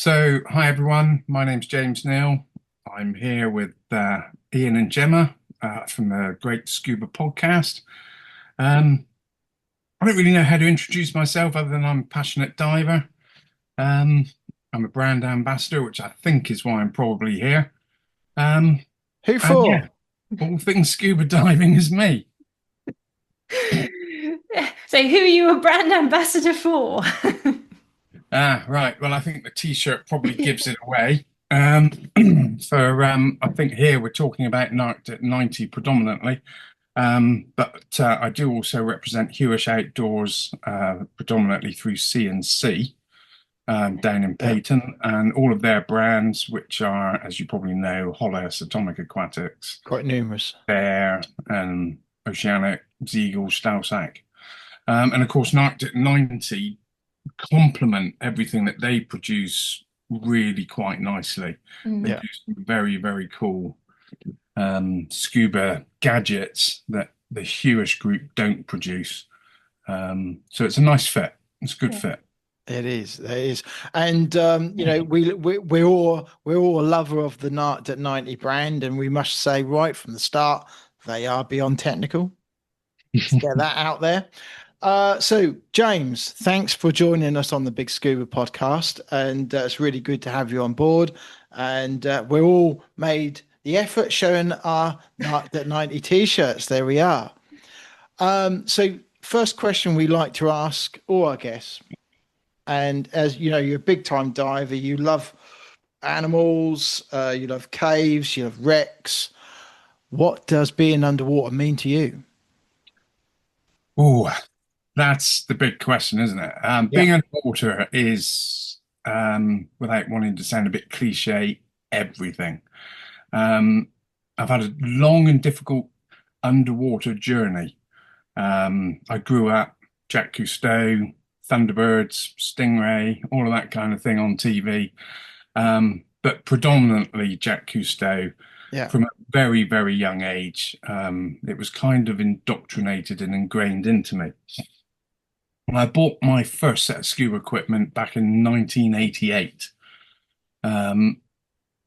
Hi everyone. My name's James Neal. I'm here with Ian and Gemma from the Great Scuba Podcast. Um, I don't really know how to introduce myself other than I'm a passionate diver. Um, I'm a brand ambassador, which I think is why I'm probably here. Um, Who and yeah, for? all things scuba diving is me. So, who are you a brand ambassador for? Right. Well, I think the T-shirt probably gives it away. I think here we're talking about Narked at 90 predominantly. But I do also represent Huish Outdoors predominantly through C&C down in Yeah, Payton, and all of their brands, which are, as you probably know, Hollis, Atomic Aquatics, quite numerous. Bear, and Oceanic, Zeagle, Stahlsac. And of course, Narked at 90 complement everything that they produce really quite nicely. They Yeah, do some very, very cool scuba gadgets that the Hewish group don't produce. So it's a nice fit. It's a good yeah. fit. it is. It is. And we're all a lover of the Nart at 90 brand, and we must say right from the start, they are beyond technical. Let's get that out there. So James, thanks for joining us on the Big Scuba podcast, and it's really good to have you on board. And we're all made the effort showing our Nart at 90 t-shirts. There we are. So first question we like to ask all our guests, and as you know, you're a big time diver, you love animals, you love caves, you love wrecks. What does being underwater mean to you? Oh, that's the big question, isn't it? Yeah, Being underwater is, without wanting to sound a bit cliche, everything. Um, I've had a long and difficult underwater journey. I grew up Jacques Cousteau, Thunderbirds, Stingray, all of that kind of thing on TV. But predominantly Jacques Cousteau yeah, from a very, very young age. It was kind of indoctrinated and ingrained into me. I bought my first set of scuba equipment back in 1988. Um,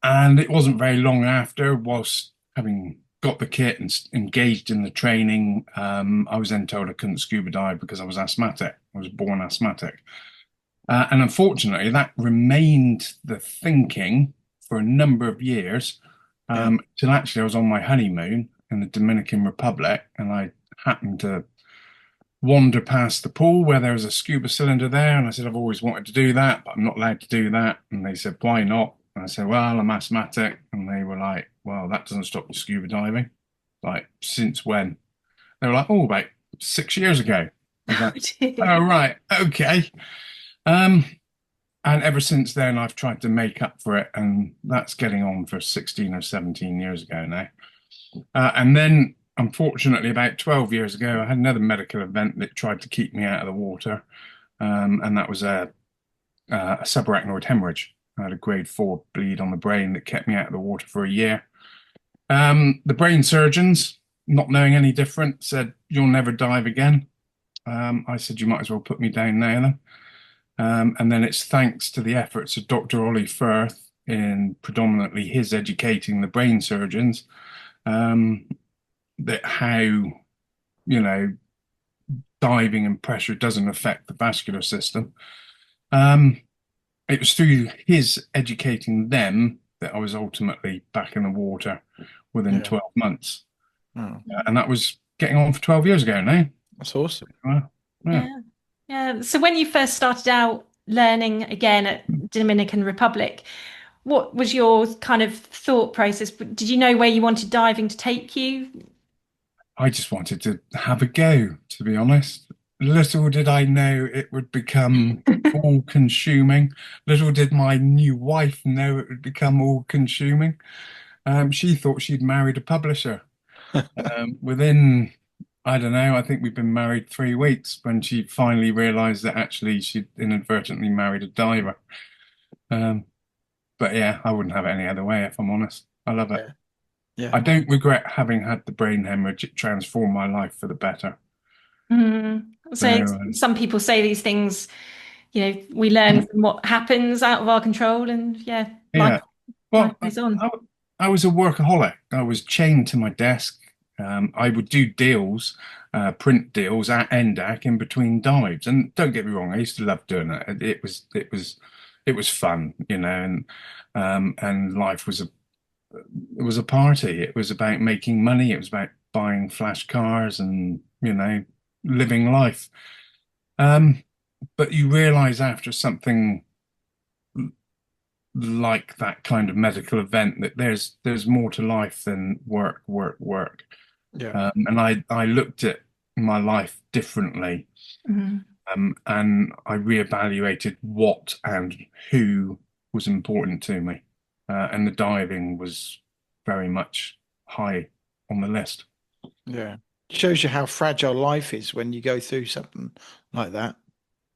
and it wasn't very long after, whilst having got the kit and engaged in the training, I was then told I couldn't scuba dive because I was asthmatic. I was born asthmatic. And unfortunately, that remained the thinking for a number of years, yeah. till actually I was on my honeymoon in the Dominican Republic, and I happened to wander past the pool where there was a scuba cylinder there, and I said, I've always wanted to do that, but I'm not allowed to do that. And they said, why not? And I said, well, I'm asthmatic. And they were like, well, that doesn't stop you scuba diving. Like, since when? They were like, oh, about 6 years ago. I was Oh like, oh, dear. right, okay. Um, and ever since then, I've tried to make up for it, and that's getting on for 16 or 17 years ago now. And then, unfortunately, about 12 years ago, I had another medical event that tried to keep me out of the water, and that was a subarachnoid hemorrhage. I had a grade 4 bleed on the brain that kept me out of the water for a year. The brain surgeons, not knowing any different, said, "You'll never dive again." I said, "You might as well put me down now then." And then it's thanks to the efforts of Dr. Ollie Firth in predominantly his educating the brain surgeons, um, that how, diving and pressure doesn't affect the vascular system. Um, it was through his educating them that I was ultimately back in the water within Yeah. 12 months. Oh, And that was getting on for 12 years ago now. that's awesome. Uh, yeah. Yeah. Yeah. So when you first started out learning again at Dominican Republic, what was your kind of thought process? Did you know where you wanted diving to take you? I just wanted to have a go, to be honest. Little did I know it would become all consuming. Little did my new wife know it would become all consuming. She thought she'd married a publisher. Within, I don't know, I think we've been married 3 weeks when she finally realized that actually she'd inadvertently married a diver. Um, but yeah, I wouldn't have it any other way if I'm honest. I love it. Yeah, yeah, I don't regret having had the brain hemorrhage. It transformed my life for the better. Mm. So So some people say these things we learn from what happens out of our control, and Yeah. life Well, goes on. I was a workaholic. I was chained to my desk. I would do deals, print deals at NDAC in between dives. And don't get me wrong, I used to love doing it. It was fun, and life was it was a party. It was about making money. It was about buying flash cars and, living life. But you realize after something like that kind of medical event that there's more to life than work, work, work. Yeah. And I looked at my life differently. And I reevaluated what and who was important to me. And the diving was very much high on the list. Yeah. Shows you how fragile life is when you go through something like that.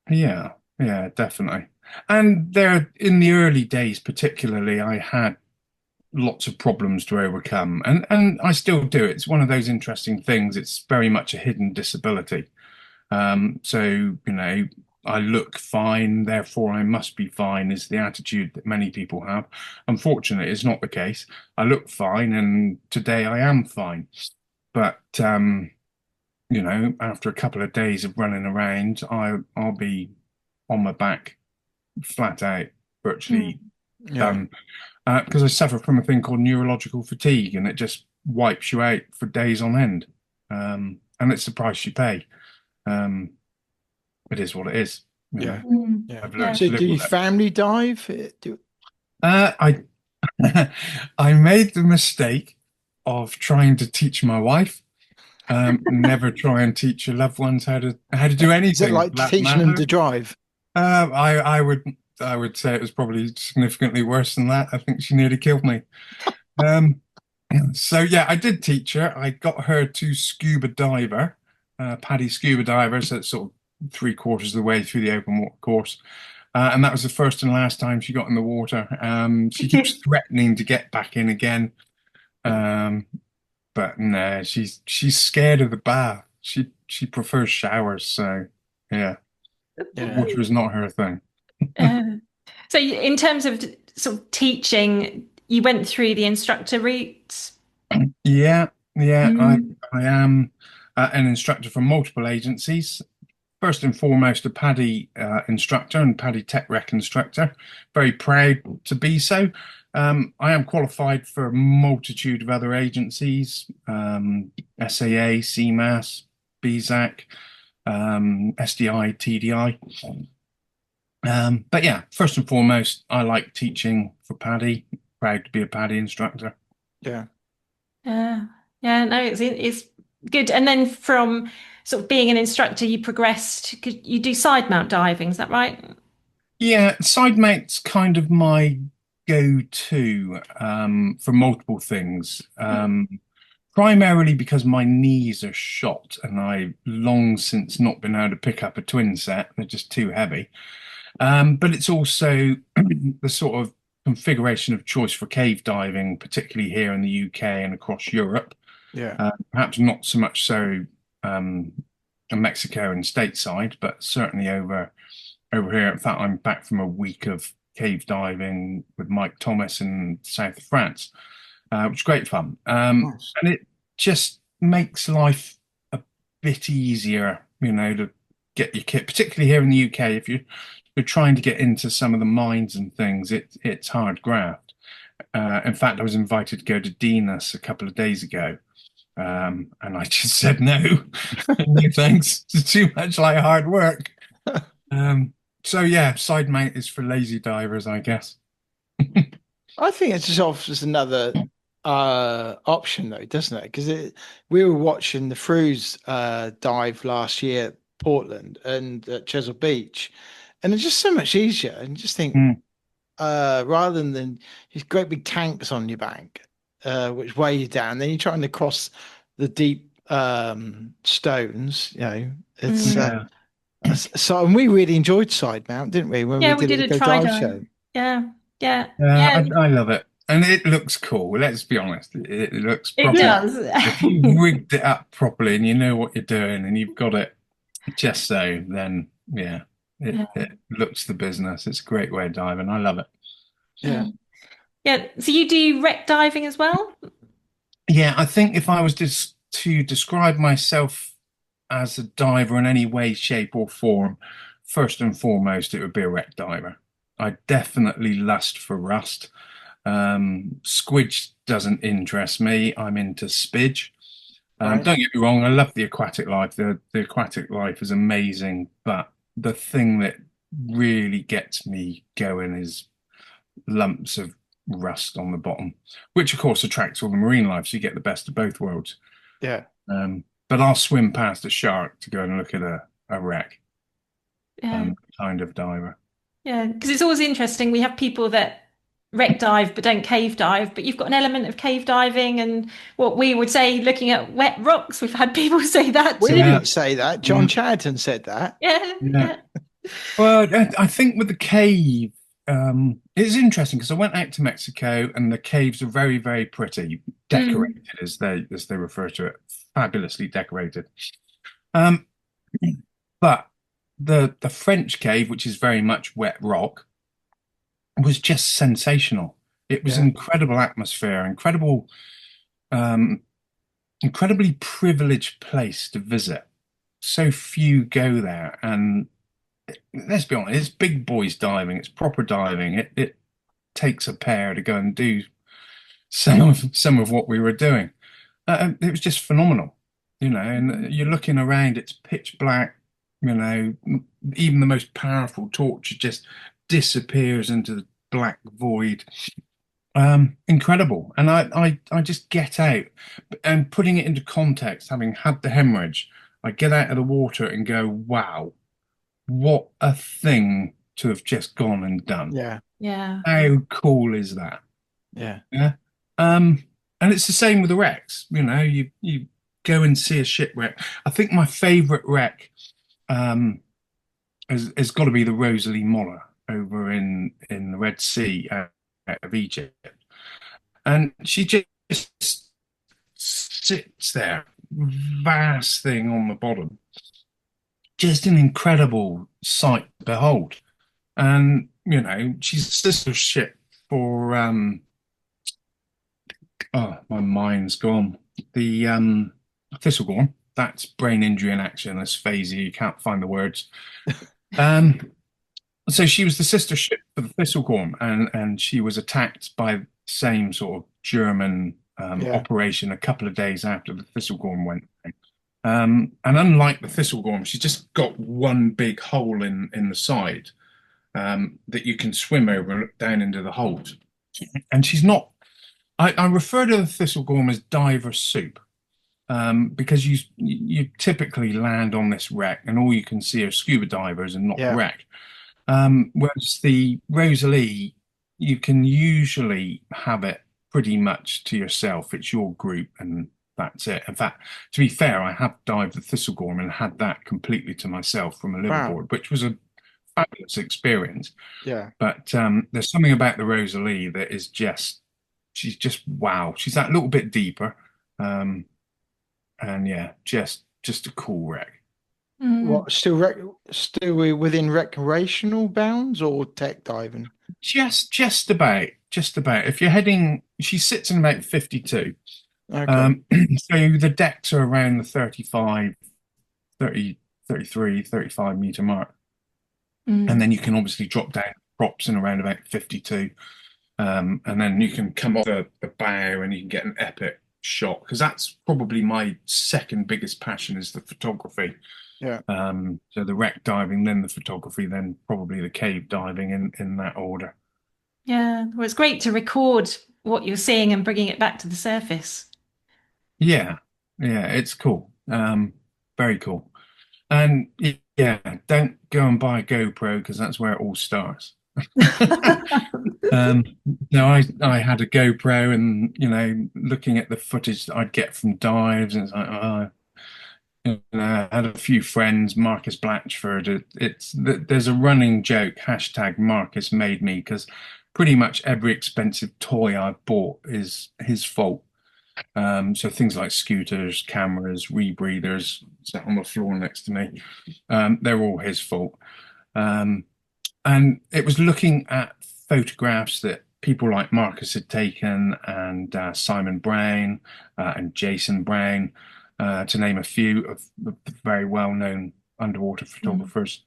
Yeah, definitely. And there, in the early days, particularly, I had lots of problems to overcome, and I still do. It's one of those interesting things. It's very much a hidden disability. So, I look fine, therefore I must be fine is the attitude that many people have. Unfortunately, it's not the case. I look fine, and today I am fine. But after a couple of days of running around, I'll be on my back, flat out, virtually done. Because I suffer from a thing called neurological fatigue, and it just wipes you out for days on end. And it's the price you pay. It is what it is. Yeah. I've learned So to live do you with it. family dive? I I made the mistake of trying to teach my wife. Never try and teach your loved ones how to do anything. Is it like for that teaching them matter. to drive? I would say it was probably significantly worse than that. I think she nearly killed me. So yeah, I did teach her. I got her to scuba diver, PADI scuba diver, so it's sort of 3/4 of the way through the open water course. And that was the first and last time she got in the water. She keeps threatening to get back in again. But no, she's scared of the bath. She prefers showers, so yeah. Water is not her thing. So in terms of sort of teaching, you went through the instructor route? Yeah. I am an instructor from multiple agencies. First and foremost, a PADI instructor and PADI Tech Rec instructor. Very proud to be so. I am qualified for a multitude of other agencies, SAA, CMAS, BZAC, SDI, TDI. But yeah, first and foremost, I like teaching for PADI. Proud to be a PADI instructor. Yeah. No, it's good. And then from sort of being an instructor, you progressed. You do side mount diving, is that right? Yeah, side mount's kind of my go-to for multiple things. Primarily because my knees are shot and I've long since not been able to pick up a twin set. They're just too heavy. But it's also the sort of configuration of choice for cave diving, particularly here in the UK and across Europe. Yeah. Perhaps not so much so in Mexico and stateside, but certainly over here. In fact, I'm back from a week of cave diving with Mike Thomas in the south of France, which is great fun. Nice. And it just makes life a bit easier, to get your kit, particularly here in the UK. If you're trying to get into some of the mines and things, it's hard graft. In fact, I was invited to go to Dinas a couple of days ago. And I just said no, no thanks. It's too much like hard work. So yeah, side mount is for lazy divers, I guess. I think it just offers another option though, doesn't it? Because we were watching the Frews dive last year at Portland and at Chesil Beach, and it's just so much easier. And just think, rather than these great big tanks on your back, which weigh you down, then you're trying to cross the deep stones. It's so, and we really enjoyed side mount, didn't we? When we did a Go try Dive dive. show. Yeah. I love it. And it looks cool. Let's be honest. It looks proper. It does. If you rigged it up properly and you know what you're doing and you've got it just so, then yeah. It looks the business. It's a great way of diving. I love it. Yeah. Yeah. So you do wreck diving as well? Yeah, I think if I was to describe myself as a diver in any way, shape, or form, first and foremost, it would be a wreck diver. I definitely lust for rust. Squidge doesn't interest me. I'm into spidge. Right. Don't get me wrong, I love the aquatic life. The aquatic life is amazing, but the thing that really gets me going is lumps of rust on the bottom, which of course attracts all the marine life, so you get the best of both worlds. Yeah. But I'll swim past a shark to go and look at a wreck. Yeah. Kind of diver. Yeah. Because it's always interesting. We have people that wreck dive but don't cave dive, but you've got an element of cave diving and what we would say looking at wet rocks. We've had people say that We too. didn't say that. John Chadden said that. Yeah. Yeah. Well, I think with the cave, it's interesting because I went out to Mexico and the caves are very, very pretty, decorated as they refer to it, fabulously decorated. But the French cave, which is very much wet rock, was just sensational. It was incredible atmosphere, incredibly privileged place to visit. So few go there, and let's be honest, it's big boys diving, it's proper diving. It takes a pair to go and do some of what we were doing. It was just phenomenal, and you're looking around, it's pitch black, even the most powerful torch just disappears into the black void. Incredible. And I just get out and putting it into context, having had the hemorrhage, I get out of the water and go, wow, what a thing to have just gone and done. Yeah. Yeah. How cool is that? Yeah. Yeah. And it's the same with the wrecks. You go and see a shipwreck. I think my favorite wreck has got to be the Rosalie Moller over in the Red Sea out of Egypt. And she just sits there, vast thing on the bottom. Just an incredible sight to behold. And, she's a sister ship for oh, my mind's gone. The Thistlegorm, that's brain injury in action, that's phasey, you can't find the words. So she was the sister ship for the Thistlegorm, and she was attacked by the same sort of German operation a couple of days after the Thistlegorm went. And unlike the Thistlegorm, she's just got one big hole in the side that you can swim over and look down into the hold. And she's not. I refer to the Thistlegorm as diver soup because you typically land on this wreck and all you can see are scuba divers and not the wreck. Whereas the Rosalie, you can usually have it pretty much to yourself. It's your group and that's it. In fact, to be fair, I have dived the Thistlegorm and had that completely to myself from a liveaboard, which was a fabulous experience. Yeah. But there's something about the Rosalie that is she's just wow. She's that little bit deeper. And yeah, just a cool wreck. What, still within recreational bounds or tech diving? Just about. If you're heading, she sits in about 52. Okay. So the decks are around the 35, 30, 33, 35 meter mark. And then you can obviously drop down props in around about 52. And then you can come off the bow and you can get an epic shot, because that's probably my second biggest passion is the photography. Yeah. So the wreck diving, then the photography, then probably the cave diving in that order. Yeah. Well, it's great to record what you're seeing and bringing it back to the surface. Yeah, it's cool. Very cool. And yeah, don't go and buy a GoPro because that's where it all starts. No, I had a GoPro and looking at the footage that I'd get from dives, and it's like, I had a few friends, Marcus Blatchford. There's a running joke, hashtag Marcus made me, because pretty much every expensive toy I've bought is his fault. So things like scooters, cameras, rebreathers, sat on the floor next to me, they're all his fault. And it was looking at photographs that people like Marcus had taken, and Simon Brown and Jason Brown, to name a few of the very well-known underwater photographers.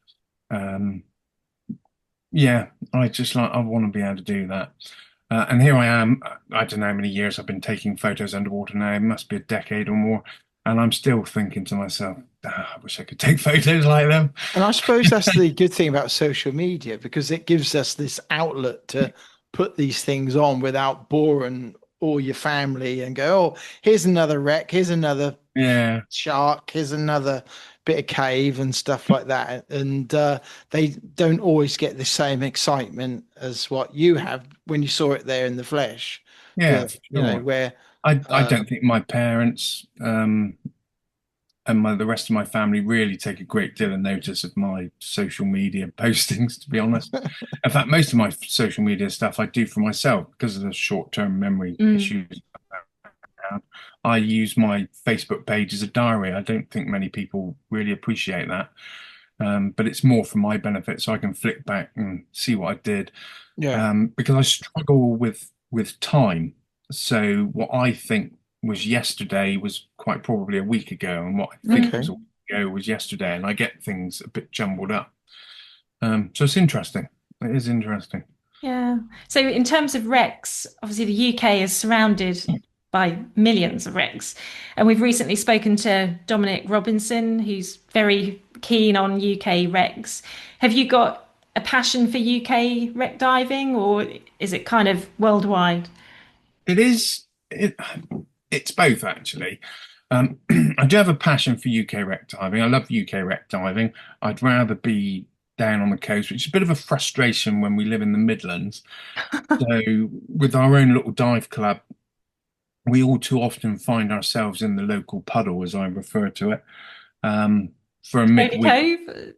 Yeah, I want to be able to do that. And here I am. I don't know how many years I've been taking photos underwater now. It must be a decade or more. And I'm still thinking to myself, I wish I could take photos like them. And I suppose that's the good thing about social media, because it gives us this outlet to put these things on without boring all your family and go, oh, here's another wreck, here's another shark, here's another bit of cave and stuff like that. And they don't always get the same excitement as what you have when you saw it there in the flesh. Yeah, you know, where I don't think my parents and the rest of my family really take a great deal of notice of my social media postings, to be honest. In fact, most of my social media stuff I do for myself because of the short-term memory issues. I use my Facebook page as a diary. I don't think many people really appreciate that. But it's more for my benefit, so I can flick back and see what I did. Because I struggle with time. So what I think was yesterday was quite probably a week ago, and what I think was a week ago was yesterday, and I get things a bit jumbled up. So it's interesting. It is interesting. Yeah. So in terms of wrecks, obviously the UK is surrounded by millions of wrecks, and we've recently spoken to Dominic Robinson, who's very keen on UK wrecks. Have you got a passion for UK wreck diving, or is it kind of worldwide? It is. It's both, actually. I do have a passion for UK wreck diving. I love UK wreck diving. I'd rather be down on the coast, which is a bit of a frustration when we live in the Midlands. So with our own little dive club, we all too often find ourselves in the local puddle, as I refer to it, for a midweek. Cove?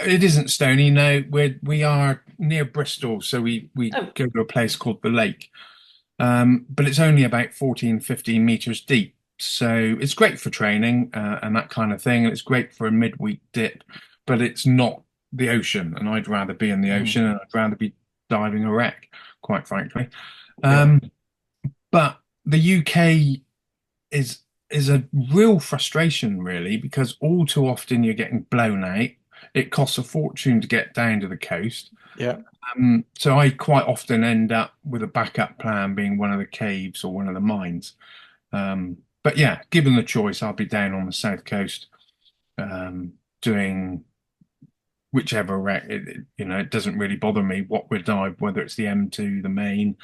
It isn't Stony, no. We are near Bristol, so we go to a place called the Lake. But it's only about 14, 15 meters deep. So it's great for training and that kind of thing. And it's great for a midweek dip, but it's not the ocean. And I'd rather be in the ocean, and I'd rather be diving a wreck, quite frankly. But the UK is a real frustration, really, because all too often you're getting blown out. It costs a fortune to get down to the coast. So I quite often end up with a backup plan being one of the caves or one of the mines. But yeah, given the choice, I'll be down on the south coast doing whichever wreck. It doesn't really bother me what we dive, whether it's the M2, the main.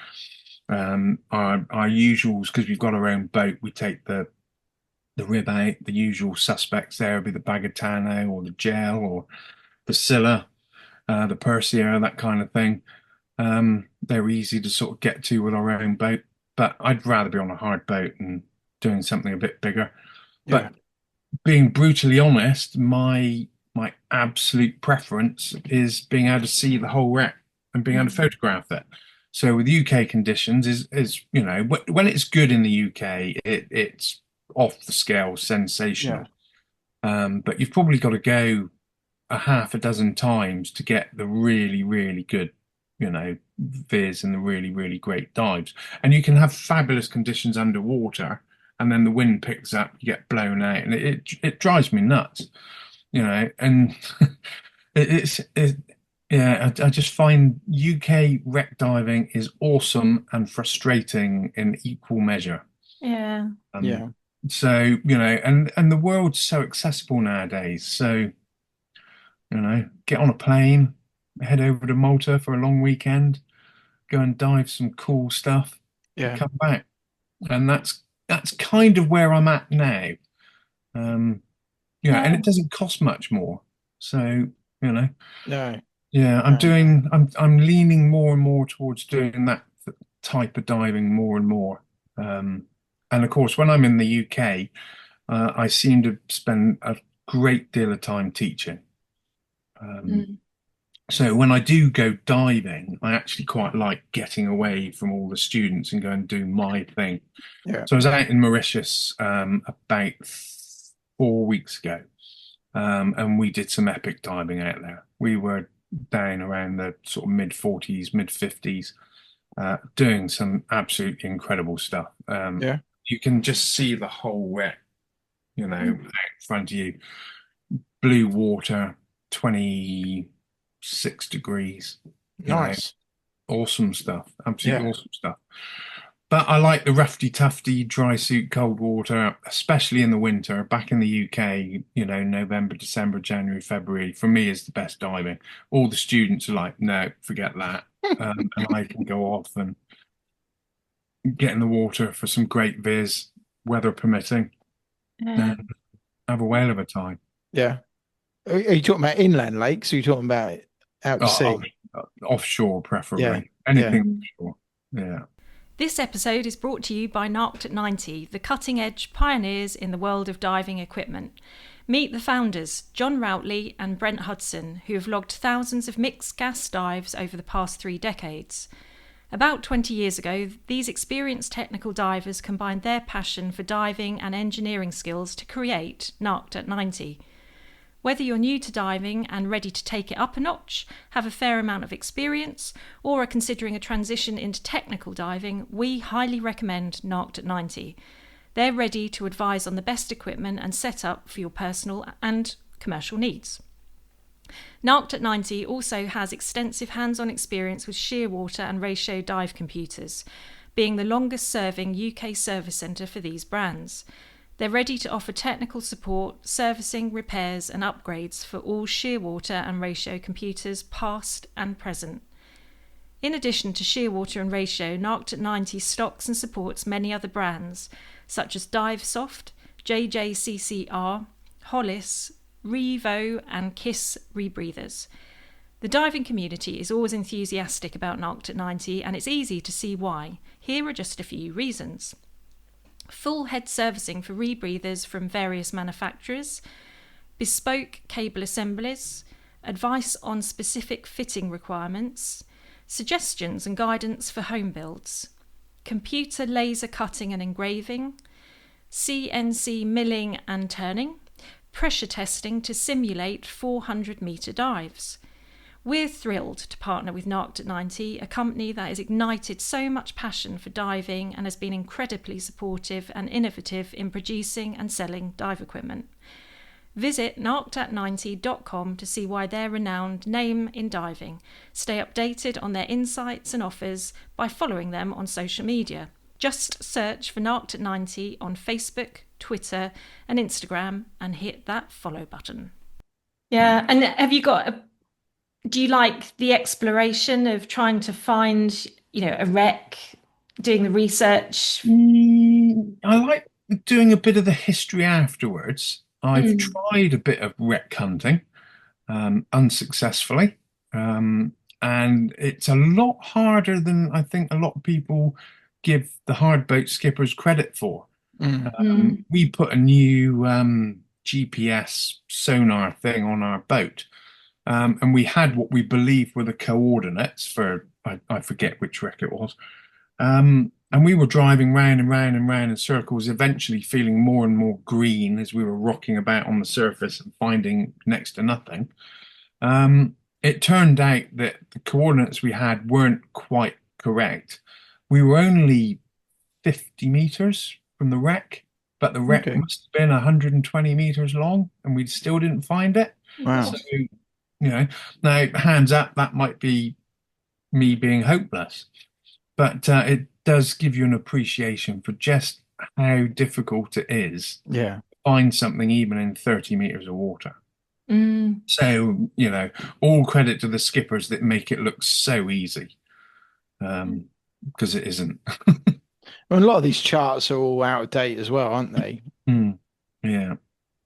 Our usuals, because we've got our own boat, we take the rib out. The usual suspects there would be the Bagatano or the gel or the Scylla, the Persia, that kind of thing. They're easy to sort of get to with our own boat, but I'd rather be on a hard boat and doing something a bit bigger. But being brutally honest, my absolute preference is being able to see the whole wreck and being able to photograph it. So with UK conditions is when it's good in the UK, it's off the scale, sensational. But you've probably got to go a half a dozen times to get the really, really good, viz and the really, really great dives. And you can have fabulous conditions underwater, and then the wind picks up, you get blown out, and it drives me nuts, and I just find UK wreck diving is awesome and frustrating in equal measure. So, and the world's so accessible nowadays. So, get on a plane, head over to Malta for a long weekend, go and dive some cool stuff, come back. And that's kind of where I'm at now. And it doesn't cost much more. So, I'm leaning more and more towards doing that type of diving more and more. And of course, when I'm in the UK, I seem to spend a great deal of time teaching. So when I do go diving, I actually quite like getting away from all the students and go and do my thing. So I was out in Mauritius about 4 weeks ago, and we did some epic diving out there. We were down around the sort of mid 40s, mid 50s, doing some absolutely incredible stuff. Yeah. You can just see the whole wreck, out in front of you. Blue water, 26 degrees. Nice. Awesome stuff. Absolutely awesome stuff. But I like the roughy tufty dry suit cold water, especially in the winter. Back in the UK, November, December, January, February, for me is the best diving. All the students are like, no, forget that. And I can go off and get in the water for some great viz, weather permitting, and have a whale of a time. Yeah. Are you talking about inland lakes? Or are you talking about out to sea? Offshore, preferably. Anything offshore. Yeah. This episode is brought to you by Narked at 90, the cutting-edge pioneers in the world of diving equipment. Meet the founders, John Routley and Brent Hudson, who have logged thousands of mixed gas dives over the past 3 decades. About 20 years ago, these experienced technical divers combined their passion for diving and engineering skills to create Narked at 90. Whether you're new to diving and ready to take it up a notch, have a fair amount of experience, or are considering a transition into technical diving, we highly recommend Narked at 90. They're ready to advise on the best equipment and setup for your personal and commercial needs. Narked at 90 also has extensive hands-on experience with shearwater and ratio dive computers, being the longest-serving UK service centre for these brands. They're ready to offer technical support, servicing, repairs and upgrades for all shearwater and ratio computers past and present. In addition to shearwater and ratio, Narked at 90 stocks and supports many other brands such as DiveSoft, JJCCR, Hollis, Revo and Kiss rebreathers. The diving community is always enthusiastic about Narked at 90 and it's easy to see why. Here are just a few reasons. Full head servicing for rebreathers from various manufacturers, bespoke cable assemblies, advice on specific fitting requirements, suggestions and guidance for home builds, computer laser cutting and engraving, CNC milling and turning, pressure testing to simulate 400-metre dives. We're thrilled to partner with Narked at 90, a company that has ignited so much passion for diving and has been incredibly supportive and innovative in producing and selling dive equipment. Visit narkedat90.com to see why they're a renowned name in diving. Stay updated on their insights and offers by following them on social media. Just search for Narked at 90 on Facebook, Twitter and Instagram and hit that follow button. Yeah, and have you got do you like the exploration of trying to find, a wreck, doing the research? I like doing a bit of the history afterwards. I've tried a bit of wreck hunting, unsuccessfully. And it's a lot harder than I think a lot of people give the hard boat skippers credit for. We put a new GPS sonar thing on our boat. And we had what we believed were the coordinates for, I forget which wreck it was. And we were driving round and round and round in circles, eventually feeling more and more green as we were rocking about on the surface and finding next to nothing. It turned out that the coordinates we had weren't quite correct. We were only 50 meters from the wreck, but the wreck must have been 120 meters long, and we still didn't find it. Wow. So, now hands up, that might be me being hopeless, but it does give you an appreciation for just how difficult it is to find something even in 30 meters of water. So, all credit to the skippers that make it look so easy, because it isn't. Well, a lot of these charts are all out of date as well, aren't they? Yeah.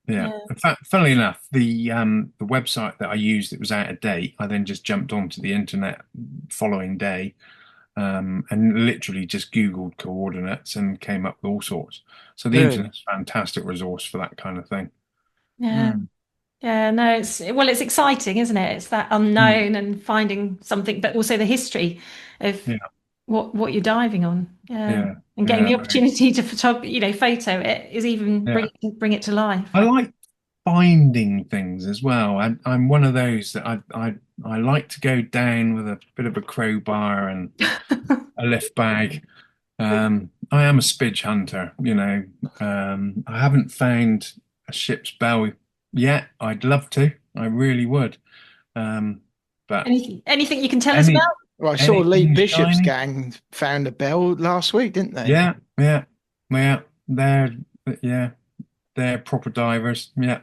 In fact, funnily enough, the website that I used that was out of date, I then just jumped onto the internet following day, and literally just Googled coordinates and came up with all sorts. So the internet's a fantastic resource for that kind of thing. Yeah, no, it's exciting, isn't it? It's that unknown and finding something, but also the history of what you're diving on. And getting the opportunity to photo it is even bring it to life. I finding things as well. I'm one of those that I like to go down with a bit of a crowbar and a lift bag. I am a spidge hunter, you know. I haven't found a ship's bell yet. I'd love to. I really would. But Anything you can tell us any about? Well, I saw Lee anything Bishop's shiny, gang found a bell last week, didn't they? yeah, yeah, yeah. They're yeah, they're proper divers. Yeah,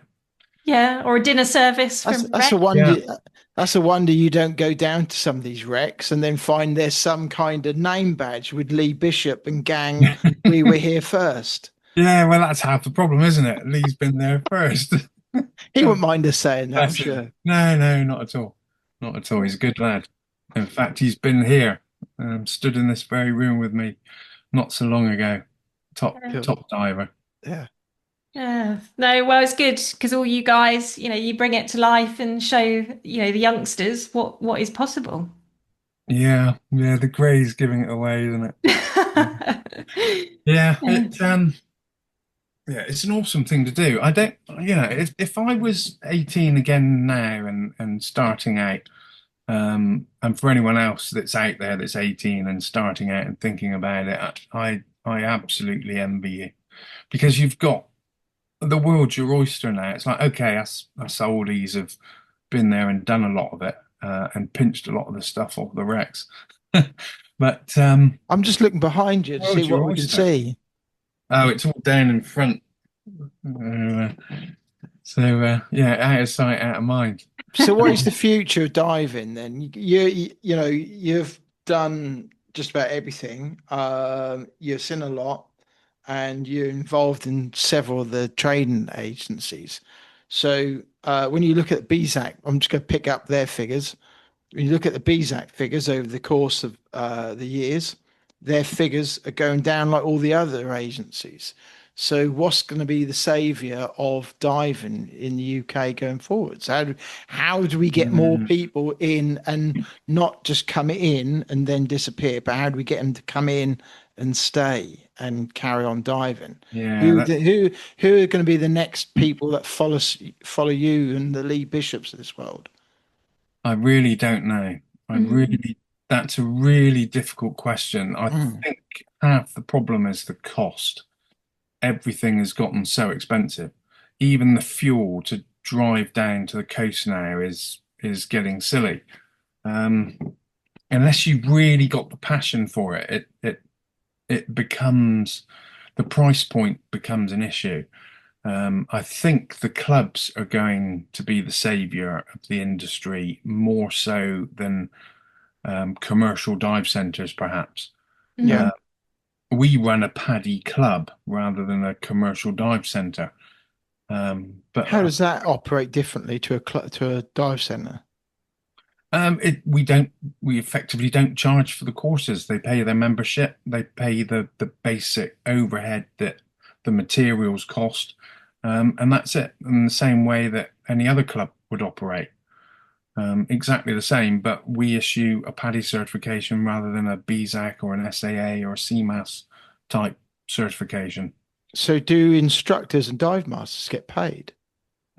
Yeah, or a dinner service That's from that's a Rex. wonder. yeah. That's a wonder you don't go down to some of these wrecks and then find there's some kind of name badge with Lee Bishop and gang. We were here first. Yeah, well, that's half the problem, isn't it? Lee's been there first. He wouldn't mind us saying that, I'm Bless him. sure. No, no, not at all. Not at all. He's a good lad. In fact, he's been here, stood in this very room with me not so long ago. Top Yeah. top diver. Yeah. Yeah. No, well, it's good because all you guys, you bring it to life and show, the youngsters what is possible. Yeah, yeah. The grey's giving it away, isn't it? Yeah, Yeah. yeah, it's an awesome thing to do. I don't, if I was 18 again now and starting out, and for anyone else that's out there that's 18 and starting out and thinking about it, I absolutely envy you because you've got the world's your oyster now. It's like, okay, us oldies have been there and done a lot of it, and pinched a lot of the stuff off the wrecks. But I'm just looking behind you to world's see what your we can oyster. see. Oh, it's all down in front. Yeah, out of sight, out of mind. So, what is the future of diving then? You've done just about everything. You've seen a lot, and you're involved in several of the trading agencies. So, when you look at BZAC, I'm just going to pick up their figures. When you look at the BZAC figures over the course of the years, their figures are going down like all the other agencies. So what's going to be the savior of diving in the UK going forwards? How do we get more people in and not just come in and then disappear, but how do we get them to come in and stay and carry on diving? Yeah, Who are going to be the next people that follow you and the Lee Bishops of this world? I really don't know. That's a really difficult question. I think half the problem is the cost. Everything has gotten so expensive. Even the fuel to drive down to the coast now is getting silly. Unless you've really got the passion for it, it becomes the price point becomes an issue. I think the clubs are going to be the savior of the industry more so than commercial dive centers, perhaps. Yeah. We run a paddy club rather than a commercial dive center. But How does that operate differently to a dive center? we effectively don't charge for the courses. They pay their membership, they pay the basic overhead that the materials cost, and that's it. In the same way that any other club would operate. Exactly the same, but we issue a PADI certification rather than a BZAC or an SAA or a CMAS type certification. So do instructors and dive masters get paid?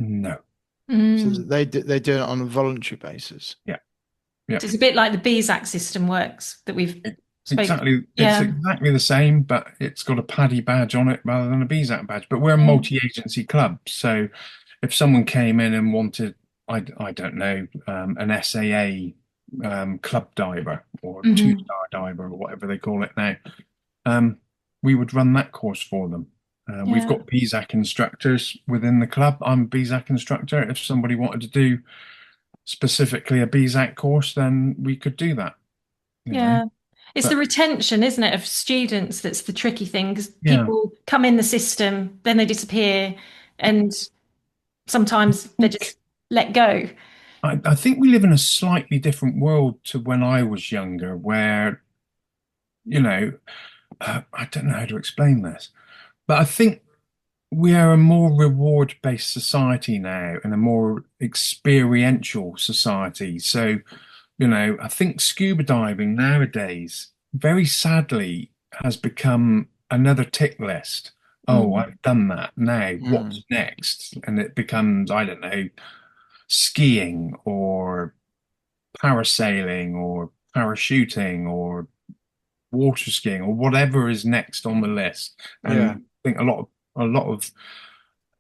No. So they do it on a voluntary basis. Yeah. So it's a bit like the BZAC system works that we've spoken. Exactly. Yeah. It's exactly the same, but it's got a PADI badge on it rather than a BZAC badge. But we're a multi-agency club, so if someone came in and wanted, I don't know, an SAA club diver or two-star diver or whatever they call it now, we would run that course for them. We've got BZAC instructors within the club. I'm a BZAC instructor. If somebody wanted to do specifically a BZAC course, then we could do that. you know. It's the retention, isn't it, of students that's the tricky thing, because Yeah. people come in the system, then they disappear, and sometimes they're just let go. I think we live in a slightly different world to when I was younger, where, I don't know how to explain this, but I think we are a more reward-based society now and a more experiential society. So, I think scuba diving nowadays, very sadly, has become another tick list oh, I've done that. Now, Mm. what's next? And it becomes, I don't know, skiing or parasailing or parachuting or water skiing or whatever is next on the list. Yeah. And I think a lot of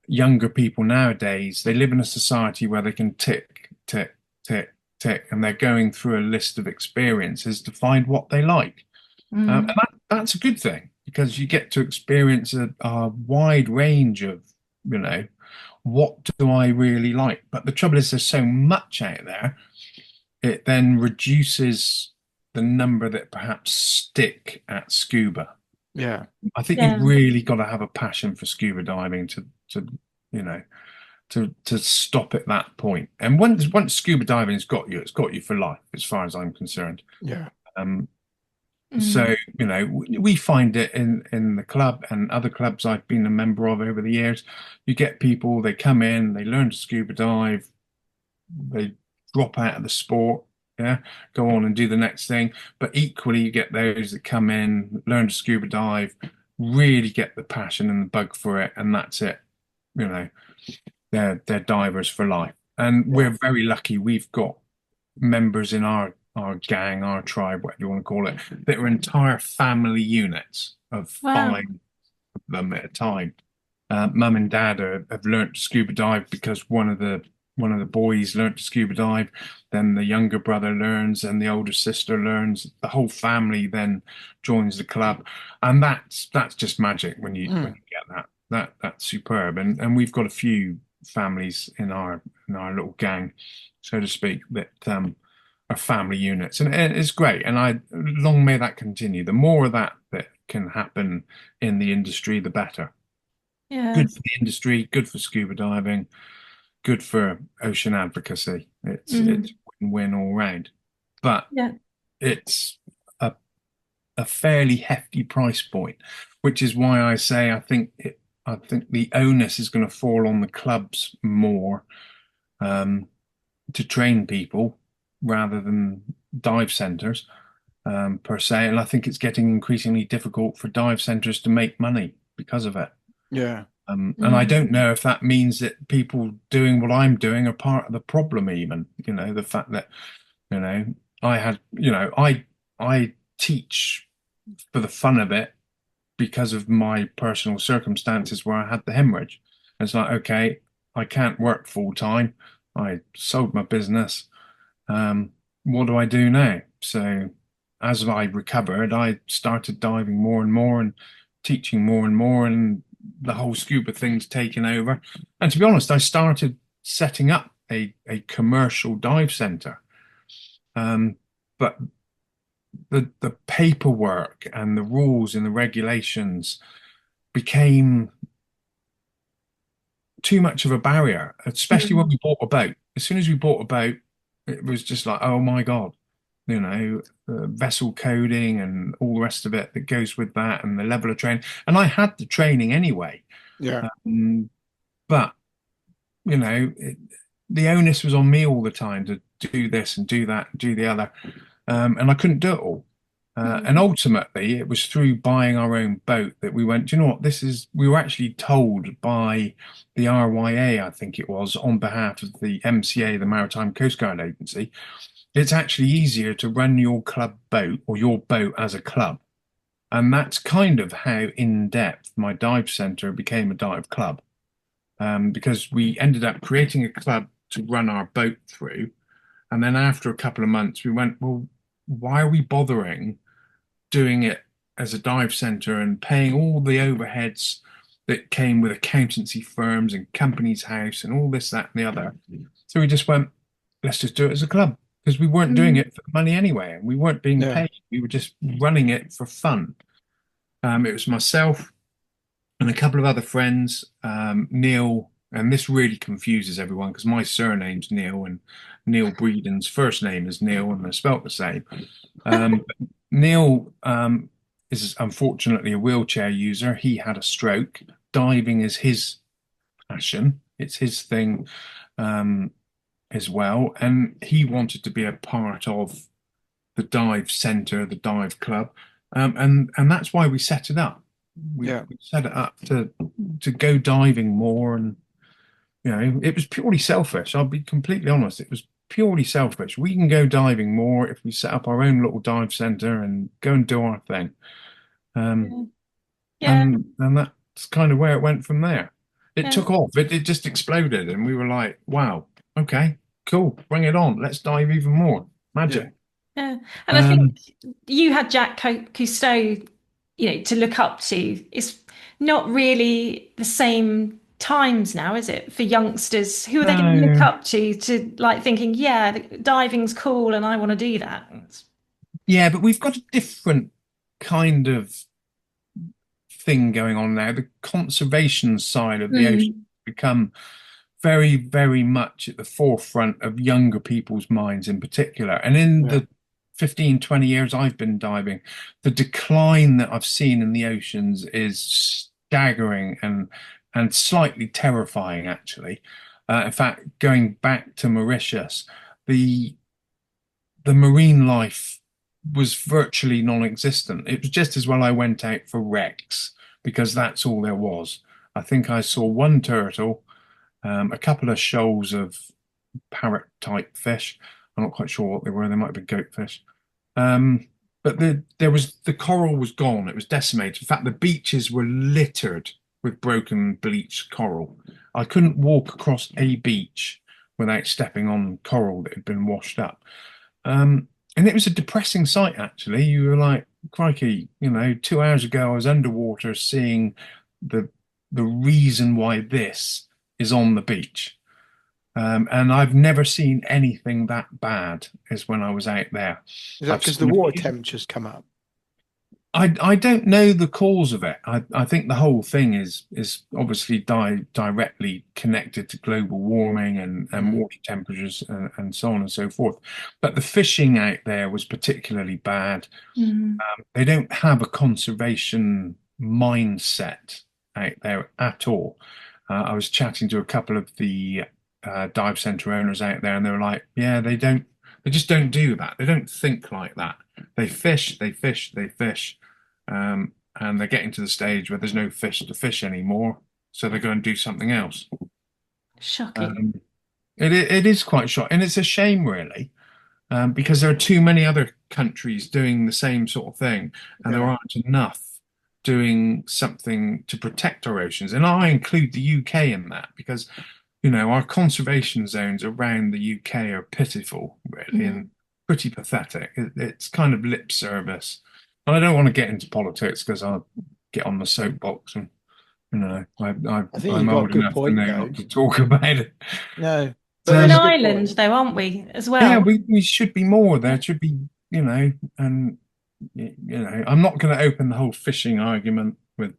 younger people nowadays, they live in a society where they can tick, tick, tick, tick, and they're going through a list of experiences to find what they like. And Mm. that's a good thing because you get to experience a wide range of, you know, what do I really like? But the trouble is, there's so much out there, it then reduces the number that perhaps stick at scuba. Yeah. I think you've Yeah. really got to have a passion for scuba diving to you know to stop at that point. And once scuba diving's got you, it's got you for life, as far as I'm concerned. Yeah. Um, Mm. so we find it in the club and other clubs I've been a member of over the years. You get people, they come in, they learn to scuba dive, they drop out of the sport, yeah, go on and do the next thing. But equally, you get those that come in, learn to scuba dive, really get the passion and the bug for it, and that's it. You know, they're divers for life. And Yeah. we're very lucky. We've got members in our gang, our tribe, whatever you want to call it, that are entire family units of Wow. 5 of them at a time. Mum and dad have learnt to scuba dive because one of the boys learnt to scuba dive, then the younger brother learns, and the older sister learns. The whole family then joins the club, and that's just magic when Mm. you get that. That's superb, and we've got a few families in our little gang, so to speak, that are family units, and it's great. And I long may that continue. The more of that can happen in the industry, the better. Yeah. Good for the industry, good for scuba diving, good for ocean advocacy. It's Mm. win-win all round. But Yeah. it's a a fairly hefty price point, which is why I say I think the onus is going to fall on the clubs more um, to train people rather than dive centres per se. And I think it's getting increasingly difficult for dive centres to make money because of it. Yeah. And I Mm. don't know if that means that people doing what I'm doing are part of the problem, even, the fact that, you know, I teach for the fun of it because of my personal circumstances where I had the hemorrhage. It's like, okay, I can't work full time. I sold my business. What do I do now? So as I recovered, I started diving more and more and teaching more and more, and the whole scuba thing's taken over. And to be honest, I started setting up a commercial dive center. But the paperwork and the rules and the regulations became too much of a barrier, especially when Mm. we bought a boat. As soon as we bought a boat, it was just like, oh my God, vessel coding and all the rest of it that goes with that, and the level of training. And I had the training anyway, Yeah. but the onus was on me all the time to do this and do that and do the other, and I couldn't do it all. And Mm. ultimately, it was through buying our own boat that we went, "Do you know what, we were actually told by the RYA, I think it was, on behalf of the MCA, the Maritime Coast Guard Agency, it's actually easier to run your club boat or your boat as a club." And that's kind of how in depth my dive center became a dive club, because we ended up creating a club to run our boat through. And then after a couple of months, we went, well, why are we bothering doing it as a dive center and paying all the overheads that came with accountancy firms and companies house and all this, that, and the other? So we just went, let's just do it as a club, because we weren't doing Mm. it for money anyway, and we weren't being Yeah. paid. We were just running it for fun. It was myself and a couple of other friends, Neil, and this really confuses everyone because my surname's Neil and Neil Breeden's first name is Neil and they're spelt the same. Neil is unfortunately a wheelchair user. He had a stroke. Diving is his passion. It's his thing as well. And he wanted to be a part of the dive center, the dive club. And that's why we set it up. we Yeah. set it up to go diving more, and it was purely selfish. I'll be completely honest. It was purely selfish. We can go diving more if we set up our own little dive center and go and do our thing. Yeah. And that's kind of where it went from there. It Yeah. took off. It just exploded, and we were like, "Wow, okay, cool, bring it on. Let's dive even more. Magic." Yeah. And I think you had Jacques Cousteau, to look up to. It's not really the same times now, is it, for youngsters? Who are they going to look up to like thinking, yeah, diving's cool and I want to do that? Yeah, but we've got a different kind of thing going on now. The conservation side of the ocean has become very, very much at the forefront of younger people's minds in particular. And in the 15, 20 years I've been diving, the decline that I've seen in the oceans is staggering and slightly terrifying, actually. In fact, going back to Mauritius, the marine life was virtually non-existent. It was just as well I went out for wrecks, because that's all there was. I think I saw one turtle, a couple of shoals of parrot-type fish. I'm not quite sure what they were. They might have been goatfish. But the coral was gone. It was decimated. In fact, the beaches were littered with broken bleached coral. I couldn't walk across a beach without stepping on coral that had been washed up. And it was a depressing sight, actually. You were like, crikey, 2 hours ago I was underwater seeing the reason why this is on the beach. And I've never seen anything that bad as when I was out there. Is that because the water temperature's come up? I don't know the cause of it. I think the whole thing is obviously directly connected to global warming and water temperatures and so on and so forth. But the fishing out there was particularly bad. They don't have a conservation mindset out there at all. I was chatting to a couple of the dive center owners out there, and they were like, "Yeah, they just don't do that. They don't think like that. They fish, they fish, they fish." And they're getting to the stage where there's no fish to fish anymore, so they're going to do something else. Shocking. It is quite shocking, and it's a shame, really, because there are too many other countries doing the same sort of thing, and there aren't enough doing something to protect our oceans. And I include the UK in that, because our conservation zones around the UK are pitiful, really, and pretty pathetic. It's kind of lip service. And I don't want to get into politics, because I'll get on the soapbox, and I think I'm old enough to know not to talk about it. No, but we're an island, though, aren't we, as well? Yeah, we should be more. There should be, and I'm not going to open the whole fishing argument with.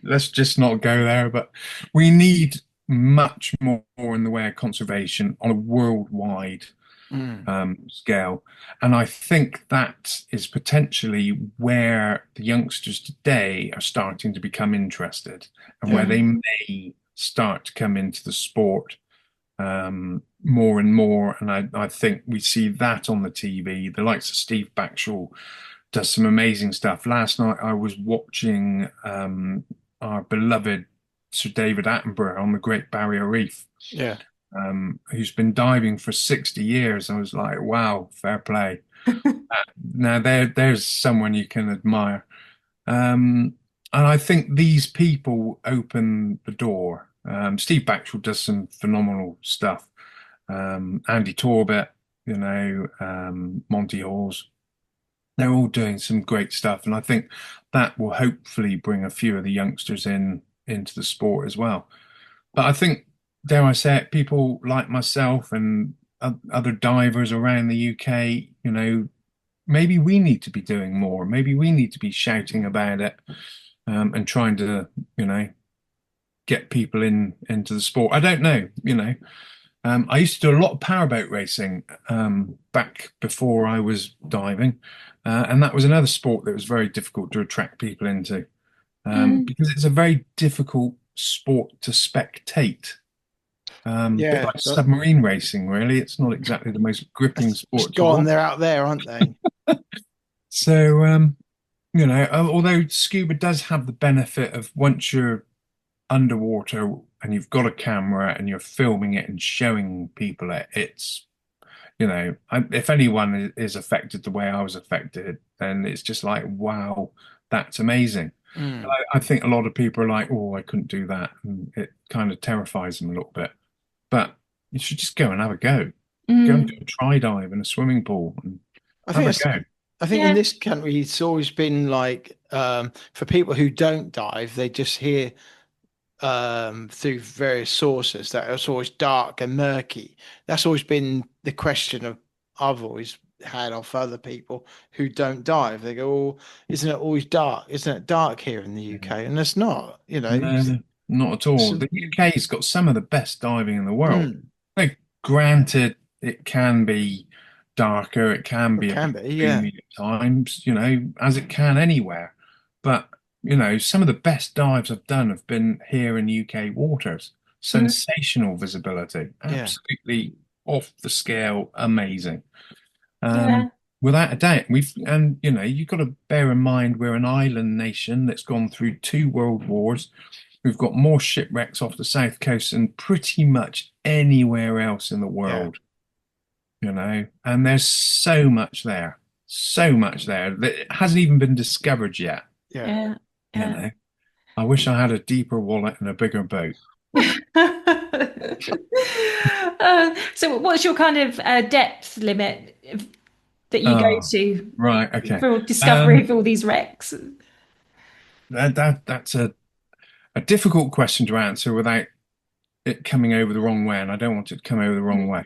Let's just not go there. But we need much more in the way of conservation on a worldwide scale. And I think that is potentially where the youngsters today are starting to become interested, and where they may start to come into the sport more and more. And I think we see that on the TV. The likes of Steve Backshall does some amazing stuff. Last night I was watching our beloved Sir David Attenborough on the Great Barrier Reef. Yeah. Who's been diving for 60 years. I was like, wow, fair play. Now there's someone you can admire. And I think these people open the door. Steve Backshall does some phenomenal stuff. Andy Torbett, Monty Hawes. They're all doing some great stuff. And I think that will hopefully bring a few of the youngsters into the sport as well. But I think, dare I say it, people like myself and other divers around the UK, maybe we need to be doing more. Maybe we need to be shouting about it and trying to, get people into the sport. I don't know, I used to do a lot of powerboat racing back before I was diving, and that was another sport that was very difficult to attract people into because it's a very difficult sport to spectate. Bit like submarine racing, really. It's not exactly the most gripping sport. They're out there, aren't they? So you know, although scuba does have the benefit of once you're underwater and you've got a camera and you're filming it and showing people it, it's, you know, if anyone is affected the way I was affected, then it's just like, wow, that's amazing. Mm. I think a lot of people are like, oh, I couldn't do that. And it kind of terrifies them a little bit. But you should just go and have a go. Go and do a try dive in a swimming pool and I have think a it's, go. I think in Yeah. this country, it's always been like for people who don't dive, they just hear through various sources that it's always dark and murky. That's always been the question of I've always had off other people who don't dive. They go, "Oh, isn't it always dark? Isn't it dark here in the UK?" And it's not. You know. No, not at all. So, The UK's got some of the best diving in the world. mm, Like, granted, it can be darker, it can it be a can bit be, yeah, gloomy at times, you know, as it can anywhere. But, you know, some of the best dives I've done have been here in UK waters. Sensational visibility, yeah, absolutely off the scale, amazing. Yeah. Without a doubt, and you know, you've got to bear in mind we're an island nation that's gone through 2 world wars. We've got more shipwrecks off the south coast than pretty much anywhere else in the yeah, world, you know, and there's so much there that it hasn't even been discovered yet, yeah. Yeah. you Yeah. know. I wish I had a deeper wallet and a bigger boat. So what's your kind of depth limit that you go Oh, to right, okay. for discovery of all these wrecks? That's a difficult question to answer without it coming over the wrong way, and I don't want it to come over the wrong way.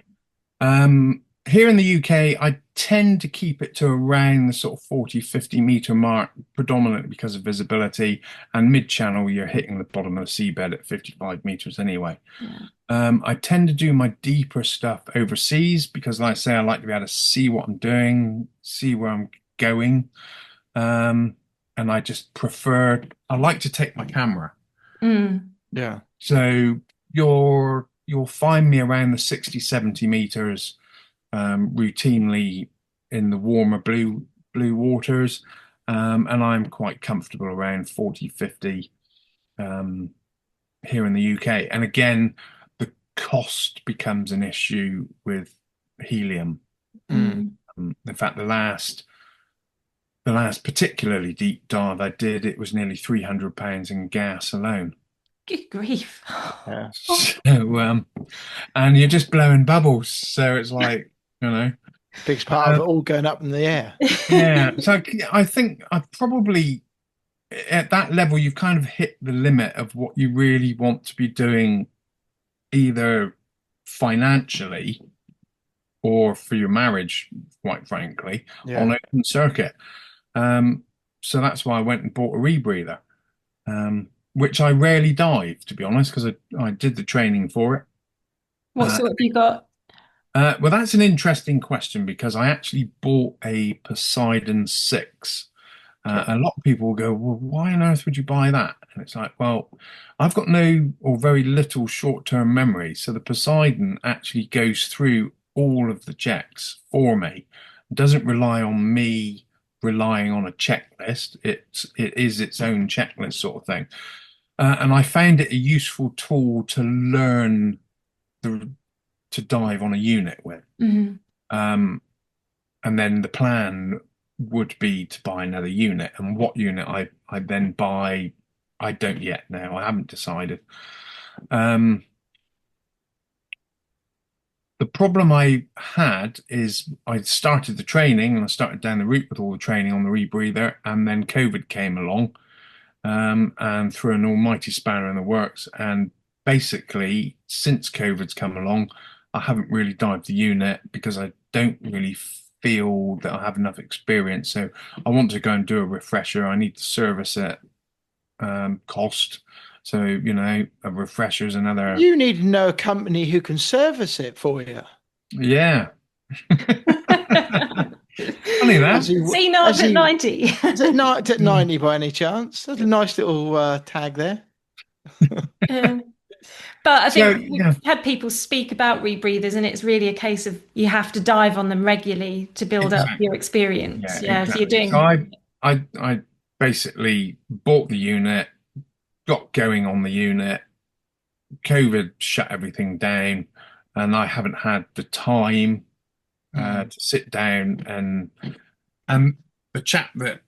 Here in the UK, I tend to keep it to around the sort of 40, 50 meter mark, predominantly because of visibility. And mid-channel, you're hitting the bottom of the seabed at 55 meters anyway. Yeah. I tend to do my deeper stuff overseas because, like I say, I like to be able to see what I'm doing, see where I'm going. And I just prefer, I like to take my camera. Yeah. So you'll find me around the 60, 70 meters, routinely in the warmer blue waters. And I'm quite comfortable around 40, 50 here in the UK. And again, the cost becomes an issue with helium. Mm. In fact, the last particularly deep dive I did, it was nearly £300 in gas alone. Good grief. Yeah. So, and you're just blowing bubbles. So it's like, you know, Big part of it all going up in the air. yeah. So I think I probably at that level, you've kind of hit the limit of what you really want to be doing, either financially or for your marriage, quite frankly, Yeah. on open circuit. So that's why I went and bought a rebreather, which I rarely dive, to be honest, because I did the training for it. What sort have you got? Well, that's an interesting question because I actually bought a Poseidon 6. A lot of people will go, well, why on earth would you buy that? And it's like, well, I've got no or very little short-term memory. So the Poseidon actually goes through all of the checks for me. It doesn't rely on me relying on a checklist. It is its own checklist sort of thing. And I found it a useful tool to learn to dive on a unit with. And then the plan would be to buy another unit, and what unit I then buy, I don't yet know. I haven't decided. The problem I had is I started the training and I started down the route with all the training on the rebreather, and then COVID came along and threw an almighty spanner in the works. And basically, since COVID's come along, I haven't really dived the unit because I don't really feel that I have enough experience. So I want to go and do a refresher. I need to service it, cost. So, you know, a refresher is another. You need to know a company who can service it for you. Yeah. Funny that. See, Narked at 90. Is it Narked at 90 by any chance? That's a nice little tag there. But I think we've had people speak about rebreathers, and it's really a case of you have to dive on them regularly to build up your experience. Yeah, exactly. So you're doing. So I basically bought the unit, got going on the unit. COVID shut everything down, and I haven't had the time to sit down and the chap that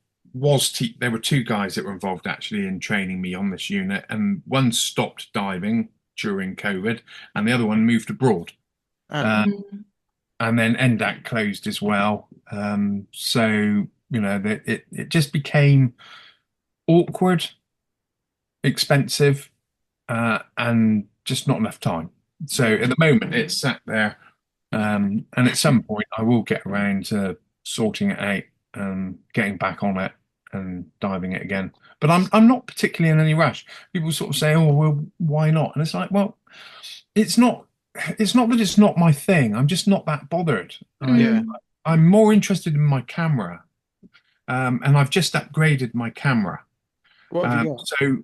there were two guys that were involved actually in training me on this unit, and one stopped diving during COVID, and the other one moved abroad. And then NDAC closed as well. So, you know, it just became awkward, expensive, and just not enough time. So at the moment it's sat there, and at some point I will get around to sorting it out and getting back on it and diving it again. But I'm not particularly in any rush. People sort of say, "Oh, well, why not?" And it's like, well, it's not that it's not my thing. I'm just not that bothered. I'm more interested in my camera, and I've just upgraded my camera. What have you got? So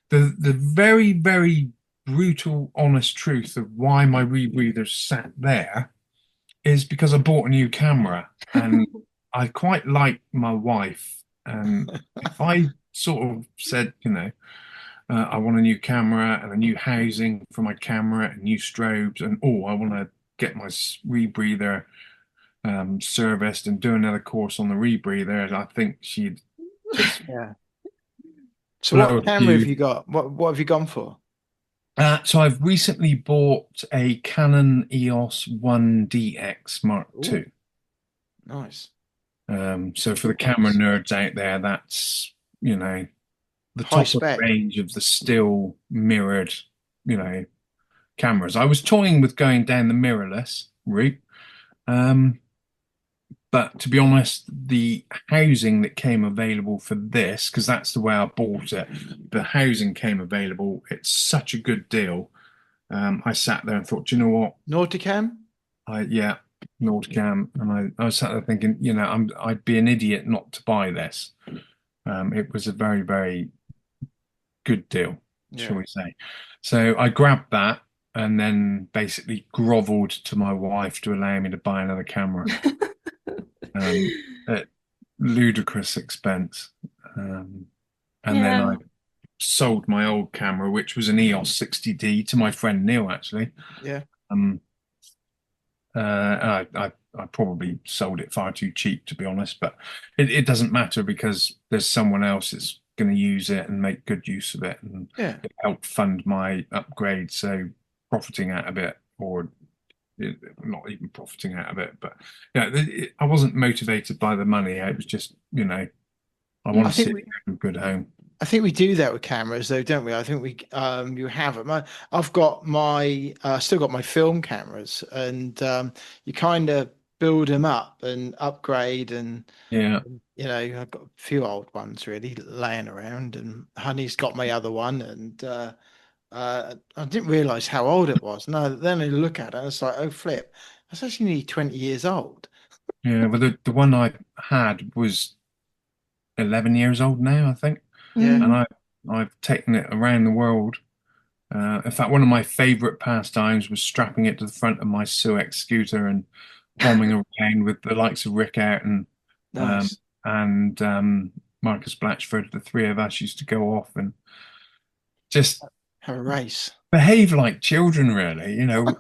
the very, very brutal, honest truth of why my rebreather sat there is because I bought a new camera, and I quite like my wife. And if I sort of said, you know, I want a new camera and a new housing for my camera and new strobes, and I want to get my rebreather serviced and do another course on the rebreather, I think she'd just So what camera have you got? What have you gone for? So I've recently bought a Canon EOS 1DX Mark II. Nice. So for the camera nerds out there, that's, you know, the High top of spec the range of the still mirrored, you know, cameras. I was toying with going down the mirrorless route. But to be honest, the housing that came available for this, because that's the way I bought it, the housing came available. It's such a good deal. I sat there and thought, you know what? Nauticam? Nauticam. And I was sat there thinking, you know, I'd be an idiot not to buy this. It was a very, very good deal, shall we say. So I grabbed that and then basically groveled to my wife to allow me to buy another camera. At ludicrous expense, and then I sold my old camera, which was an EOS 60D, to my friend Neil. Actually, I probably sold it far too cheap, to be honest, but it doesn't matter because there's someone else that's going to use it and make good use of it, and it helped fund my upgrade. So profiting out of it, or not even profiting out of it, but I wasn't motivated by the money. It was just, you know, I want to sit in a good home. I think we do that with cameras, though, don't we? I think we you have them. I've got my still got my film cameras, and you kind of build them up and upgrade, and you know, I've got a few old ones really laying around, and Honey's got my other one, and I didn't realize how old it was. No, then I look at it and it's like, oh flip, that's actually nearly 20 years old. Yeah, but the one I had was 11 years old now, I think. And I've taken it around the world. In fact, one of my favorite pastimes was strapping it to the front of my Suex scooter and bombing around with the likes of Rick out and Marcus Blatchford. The three of us used to go off and just have a race, behave like children, really. You know,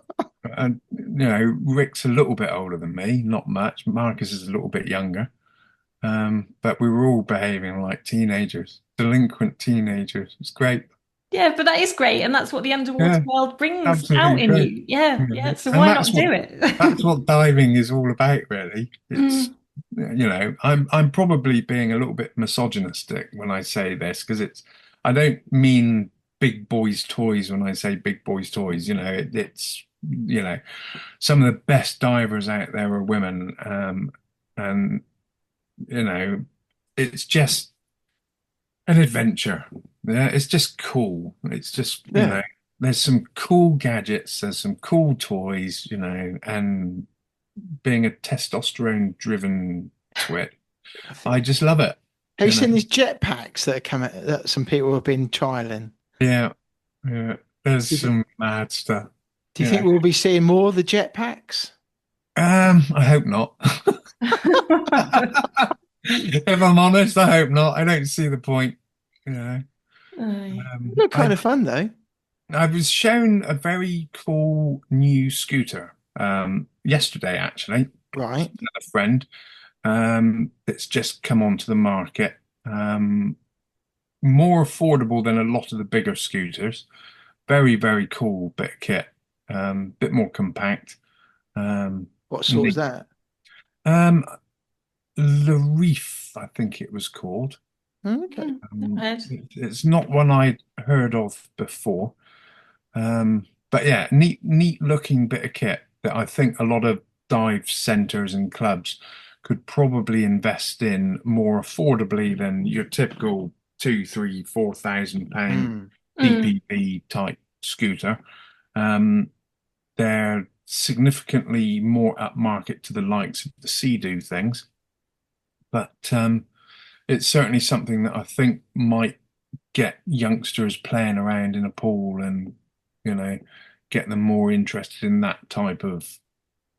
and you know, Rick's a little bit older than me, not much. Marcus is a little bit younger, but we were all behaving like teenagers, delinquent teenagers. It's great. Yeah, but that is great, and that's what the underwater world brings out in you. Yeah. So why not do it? That's what diving is all about, really. It's you know, I'm probably being a little bit misogynistic when I say this, because I don't mean big boys' toys when I say big boys' toys. You know, it's you know, some of the best divers out there are women, and you know, it's just an adventure. Yeah, it's just cool. It's just you know, there's some cool gadgets, there's some cool toys, you know, and being a testosterone-driven twit, I just love it. Have you seen these jetpacks that are coming that some people have been trialing? Yeah. There's some mad stuff. Do you think we'll be seeing more of the jetpacks? I hope not. If I'm honest, I hope not. I don't see the point. You know, Oh. Look kind of fun though. I was shown a very cool new scooter yesterday, actually. Right. A friend that's just come onto the market. More affordable than a lot of the bigger scooters. Very, very cool bit of kit. Bit more compact. What sort is that? Um, The Reef, I think it was called. Okay. It's not one I'd heard of before. But yeah, neat looking bit of kit that I think a lot of dive centers and clubs could probably invest in more affordably than your typical 2, 3, 4,000 pound Mm. DPP type scooter. They're significantly more upmarket to the likes of the Sea-Doo things, but it's certainly something that I think might get youngsters playing around in a pool and, you know, get them more interested in that type of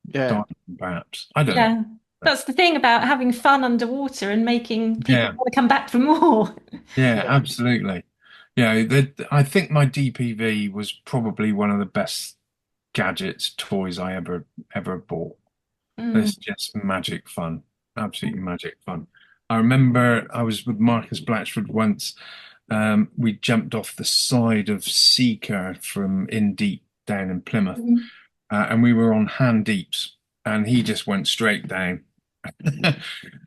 Yeah. diving, perhaps. I don't know. Yeah. That's the thing about having fun underwater and making people Yeah. want to come back for more. Yeah, absolutely. Yeah, I think my DPV was probably one of the best gadgets, toys I ever bought. It's just magic fun, absolutely magic fun. I remember I was with Marcus Blatchford once. We jumped off the side of Seeker from In Deep down in Plymouth, and we were on hand deeps, and he just went straight down. And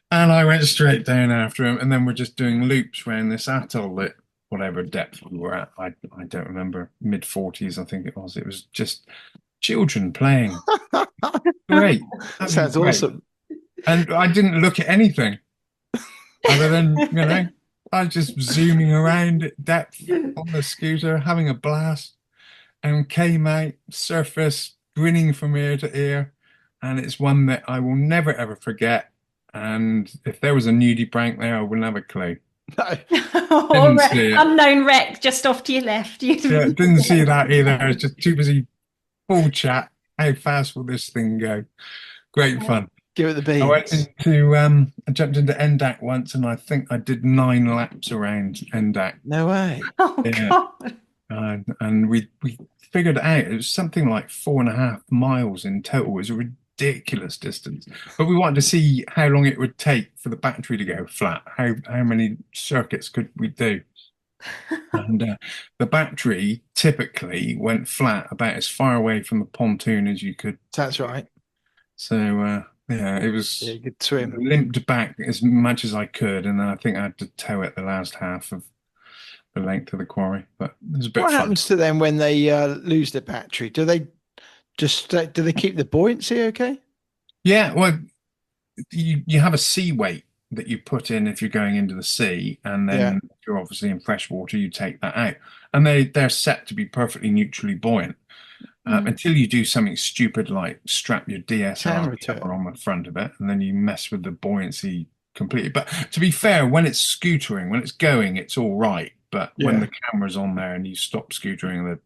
I went straight down after him, and then we're just doing loops around this atoll at whatever depth we were at. I don't remember, mid-40s, I think it was. It was just children playing. Great. Sounds Great. awesome. And I didn't look at anything other than, I was just zooming around at depth on the scooter, having a blast, and came out, surface, grinning from ear to ear. And it's one that I will never ever forget. And if there was a nudie prank there, I wouldn't have a clue. No. Or Didn't see it. unknown wreck just off to your left. Yeah, didn't see that either. I was just too busy full chat. How fast will this thing go? Great fun. Give it the I went beans. into I jumped into Endac once, and I think I did 9 laps around Endac. No way. Oh, Yeah. God. And we figured it out. It was something like 4.5 miles in total. It was a ridiculous distance. But we wanted to see how long it would take for the battery to go flat. How many circuits could we do? And the battery typically went flat about as far away from the pontoon as you could. That's right. So yeah, it was. Yeah, you could swim. Limped back as much as I could, and then I think I had to tow it the last half of the length of the quarry. But it was a bit What fun. happens to them when they lose their battery? Do they keep the buoyancy okay? Yeah, well, you have a sea weight that you put in if you're going into the sea, and then if you're obviously in fresh water, you take that out, and they're set to be perfectly neutrally buoyant. Until you do something stupid like strap your DSLR camera on the front of it, and then you mess with the buoyancy completely. But to be fair, when it's scootering, when it's going, it's all right. But when the camera's on there and you stop scootering,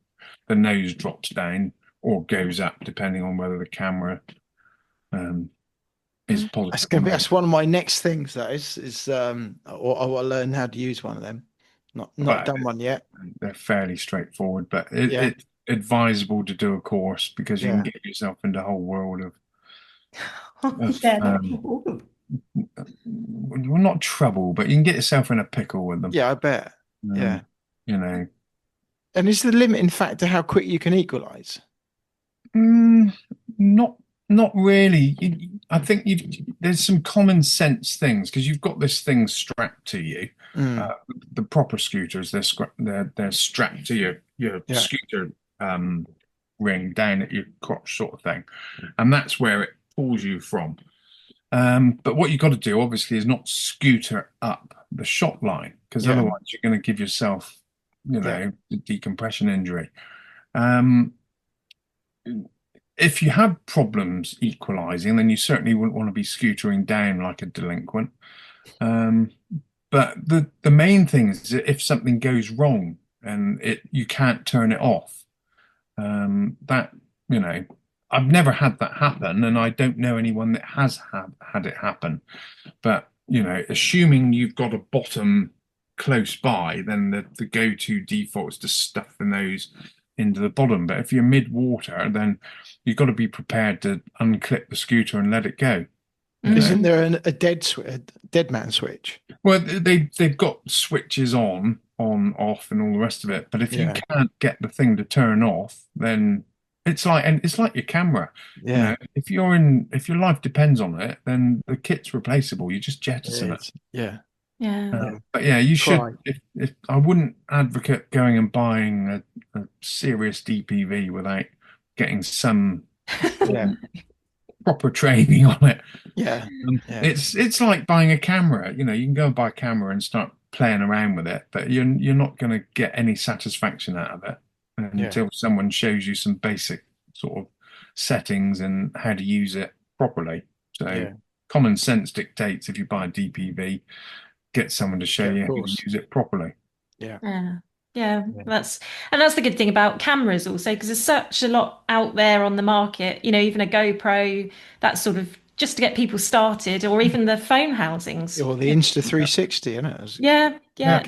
the nose drops down or goes up, depending on whether the camera is positive. That's one of my next things. That is I will learn how to use one of them. Not done one yet. They're fairly straightforward, but it's advisable to do a course because you can get yourself into a whole world of well, not trouble, but you can get yourself in a pickle with them. Yeah, I bet. Yeah. And is the limiting factor how quick you can equalize? Not really. I think there's some common sense things because you've got this thing strapped to you. The proper scooters, they're strapped to your scooter ring down at your crotch sort of thing, and that's where it pulls you from. But what you've got to do, obviously, is not scooter up the shot line because otherwise you're going to give yourself, a decompression injury. If you have problems equalizing, then you certainly wouldn't want to be scootering down like a delinquent. But the main thing is that if something goes wrong and you can't turn it off, I've never had that happen, and I don't know anyone that has had it happen. But assuming you've got a bottom close by, then the go-to default is to stuff the nose into the bottom. But if you're mid-water, then you've got to be prepared to unclip the scooter and let it go. Isn't there a dead man switch? Well, they've got switches on, off, and all the rest of it. But if you can't get the thing to turn off, then it's like your camera. Yeah. If your life depends on it, then the kit's replaceable. You just jettison it. Yeah. Yeah. But yeah, you should. If I wouldn't advocate going and buying a serious DPV without getting some proper training on it. Yeah. It's like buying a camera. You can go and buy a camera and start playing around with it, but you're not going to get any satisfaction out of it until someone shows you some basic sort of settings and how to use it properly. So common sense dictates, if you buy a DPV, get someone to show you how to use it properly. That's the good thing about cameras also, because there's such a lot out there on the market, even a GoPro, that sort of, just to get people started, or even the phone housings, or the Insta360, isn't it?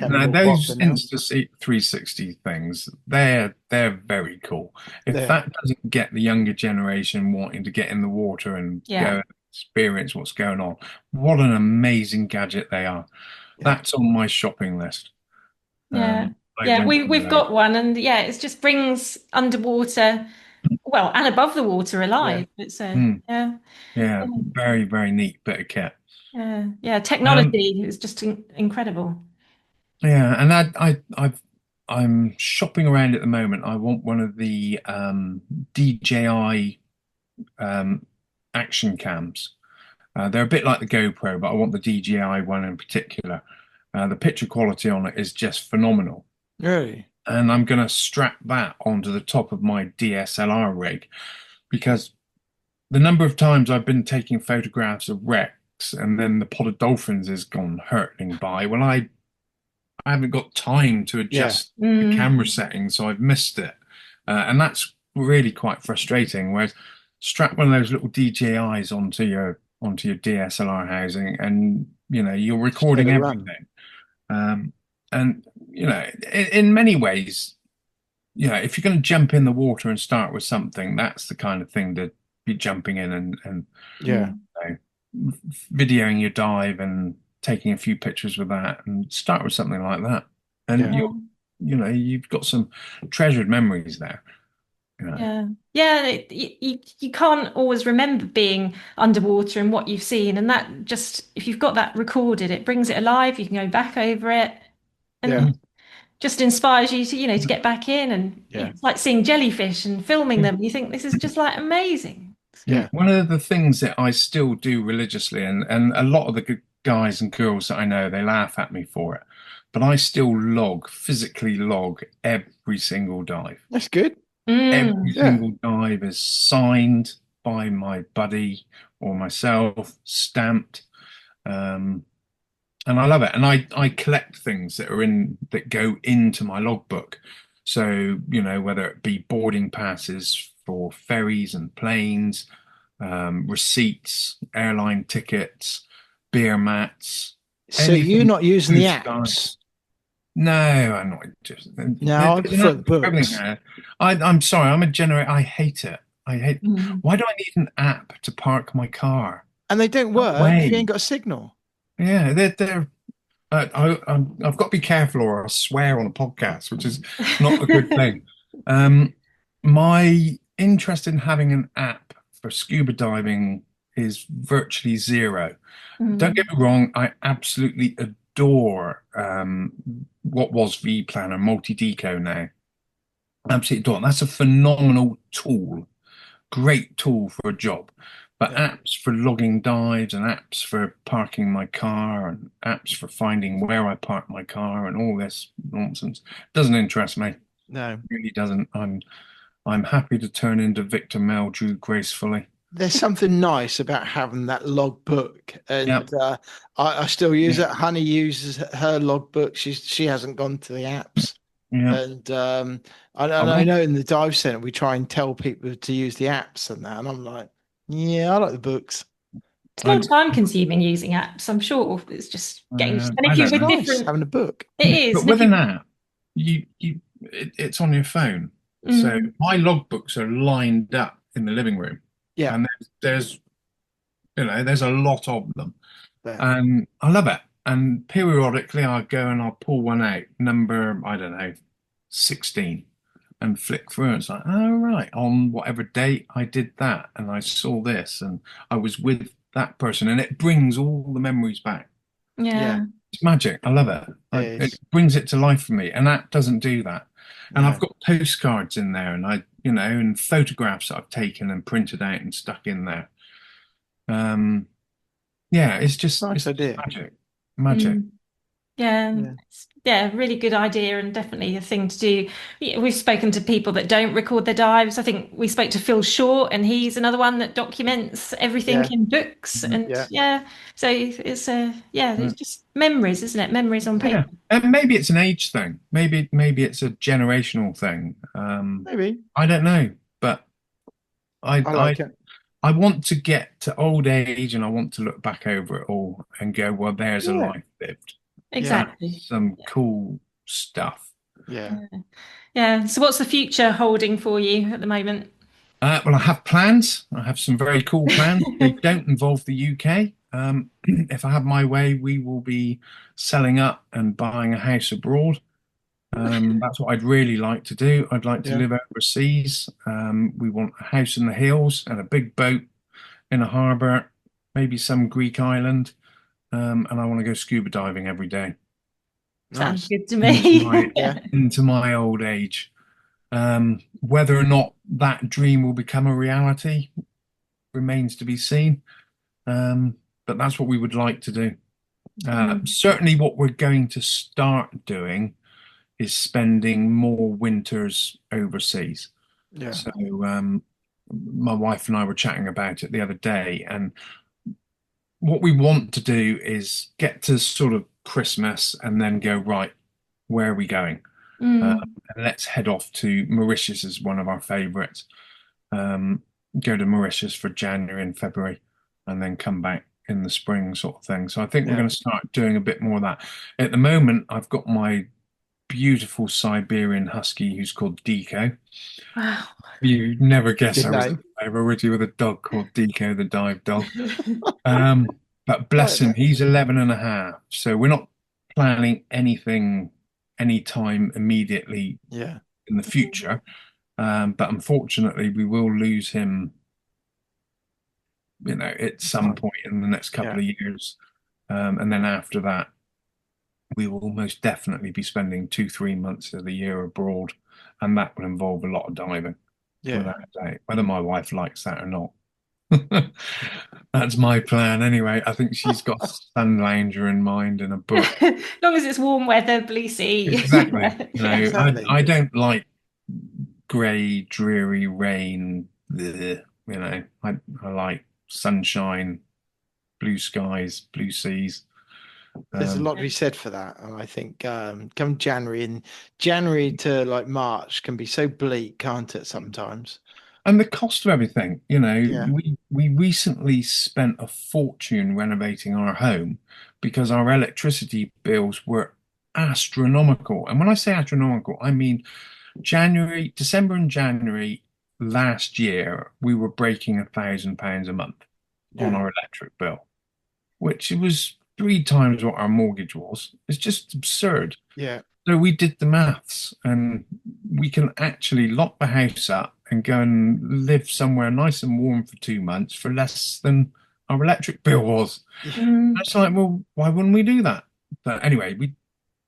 No, those Insta360 things, they're very cool. If that doesn't get the younger generation wanting to get in the water and go and experience what's going on, what an amazing gadget they are. That's on my shopping list. We've got one, and it just brings underwater, well, and above the water alive. It's very, very neat bit of kit. Technology is just incredible. And I'm shopping around at the moment. I want one of the DJI action cams. They're a bit like the GoPro, but I want the DJI one in particular. The picture quality on it is just phenomenal. Really? And I'm going to strap that onto the top of my DSLR rig, because the number of times I've been taking photographs of wrecks and then the pod of dolphins has gone hurtling by. Well, I haven't got time to adjust the camera settings, so I've missed it. And that's really quite frustrating. Whereas strap one of those little DJIs onto your DSLR housing, and you're recording everything. And in many ways, if you're going to jump in the water and start with something, that's the kind of thing to be jumping in and videoing your dive and taking a few pictures with that, and start with something like that. And you've got some treasured memories there. You can't always remember being underwater and what you've seen, and that just, if you've got that recorded, it brings it alive. You can go back over it, and just inspires you to to get back in. And it's like seeing jellyfish and filming them. You think this is just like amazing. One of the things that I still do religiously, and a lot of the guys and girls that I know, they laugh at me for it, but I still physically log every single dive. That's good. Every single dive is signed by my buddy or myself, stamped, and I love it. And I collect things that go into my logbook. So whether it be boarding passes for ferries and planes, receipts, airline tickets, beer mats. So you're not using the apps? No, I'm not. No, I prefer the books. I'm sorry. I'm a generator. I hate it. Why do I need an app to park my car? And they don't work if you ain't got a signal. Yeah, they're. I've got to be careful, or I'll swear on a podcast, which is not a good thing. My interest in having an app for scuba diving is virtually zero. Don't get me wrong. I absolutely adore what was vPlanner, Multi-Deco now. Absolutely adore. That's a phenomenal tool, great tool for a job. But apps for logging dives, and apps for parking my car, and apps for finding where I park my car, and all this nonsense doesn't interest me. No, it really doesn't. I'm happy to turn into Victor Meldrew gracefully. There's something nice about having that logbook, and I still use it. Honey uses her logbook. She hasn't gone to the apps. And I know in the dive center we try and tell people to use the apps and that, and I'm like, I like the books. It's more time consuming using apps, I'm sure. It's just getting, and I if you're don't with know. Nice, different, having a book. it is. But And if with an you, app, it's on your phone. So my logbooks are lined up in the living room, Yeah. and there's there's a lot of them, There. and I love it. And periodically, I'll go and I'll pull one out, number I don't know, 16, and flick through. And it's like, oh right, on whatever date I did that, and I saw this, and I was with that person, and it brings all the memories back. yeah. It's magic. I love it. It It is. brings it to life for me, and that doesn't do that. And No. I've got postcards in there, and and photographs that I've taken and printed out and stuck in there. Yeah, it's just Nice it's idea. magic, magic. Yeah, really good idea and definitely a thing to do. We've spoken to people that don't record their dives. I think we spoke to Phil Short, and he's another one that documents everything in books. And so it's just memories, isn't it? Memories on paper. Yeah, and maybe it's an age thing. Maybe it's a generational thing. Maybe. I don't know, but I like it. I want to get to old age, and I want to look back over it all and go, well, there's a life lived. Exactly. That's some cool stuff. Yeah. So what's the future holding for you at the moment? Well, I have plans. I have some very cool plans. They don't involve the UK. If I have my way, we will be selling up and buying a house abroad. That's what I'd really like to do. I'd like to live overseas. We want a house in the hills and a big boat in a harbour, maybe some Greek island. And I want to go scuba diving every day. Sounds good to me. Into my old age. Whether or not that dream will become a reality remains to be seen. But that's what we would like to do. Certainly what we're going to start doing is spending more winters overseas. So my wife and I were chatting about it the other day, and what we want to do is get to sort of Christmas and then go, right, where are we going? And let's head off to Mauritius is one of our favorites. Go to Mauritius for January and February and then come back in the spring sort of thing. So I think we're going to start doing a bit more of that. At the moment, I've got my beautiful Siberian Husky who's called Deco. Wow. You never guess I was over, would you, with a dog called Deco, the dive dog. But bless him, he's 11 and a half. So we're not planning anything anytime immediately in the future. But unfortunately, we will lose him, at some point in the next couple of years. And then after that, we will most definitely be spending 2-3 months of the year abroad. And that will involve a lot of diving. Without a doubt, whether my wife likes that or not. That's my plan anyway. I think she's got a sun lounger in mind and a book. As long as it's warm weather, blue sea. Exactly. I don't like grey, dreary rain. I like sunshine, blue skies, blue seas. There's a lot to be said for that, and I think come January to like March can be so bleak, can't it? Sometimes. And the cost of everything, we recently spent a fortune renovating our home because our electricity bills were astronomical. And when I say astronomical, I mean December and January last year, we were breaking £1,000 a month on our electric bill, which was 3 times what our mortgage was. It's just absurd. So we did the maths, and we can actually lock the house up and go and live somewhere nice and warm for 2 months for less than our electric bill was. That's like, well, why wouldn't we do that? But anyway,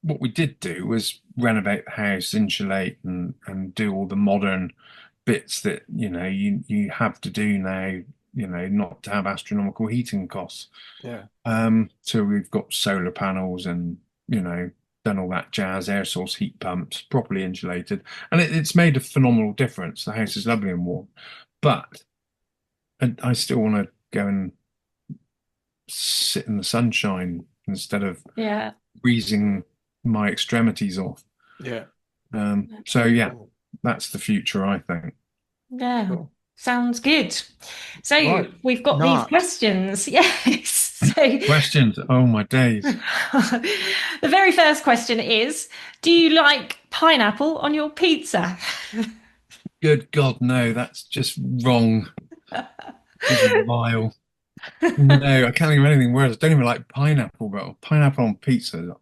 what we did do was renovate the house, insulate, and do all the modern bits that you have to do now, not to have astronomical heating costs. So we've got solar panels and done all that jazz, air source heat pumps, properly insulated, and it's made a phenomenal difference. The house is lovely and warm, but I still want to go and sit in the sunshine instead of freezing my extremities off. So that's the future, I think. Cool. Sounds good. So Right. we've got these Narked. questions. Yes. So Questions. Oh my days. the very first question is, do you like pineapple on your pizza? Good God, no, that's just wrong. Just vile. No, I can't think of anything worse. I don't even like pineapple, but pineapple on pizza.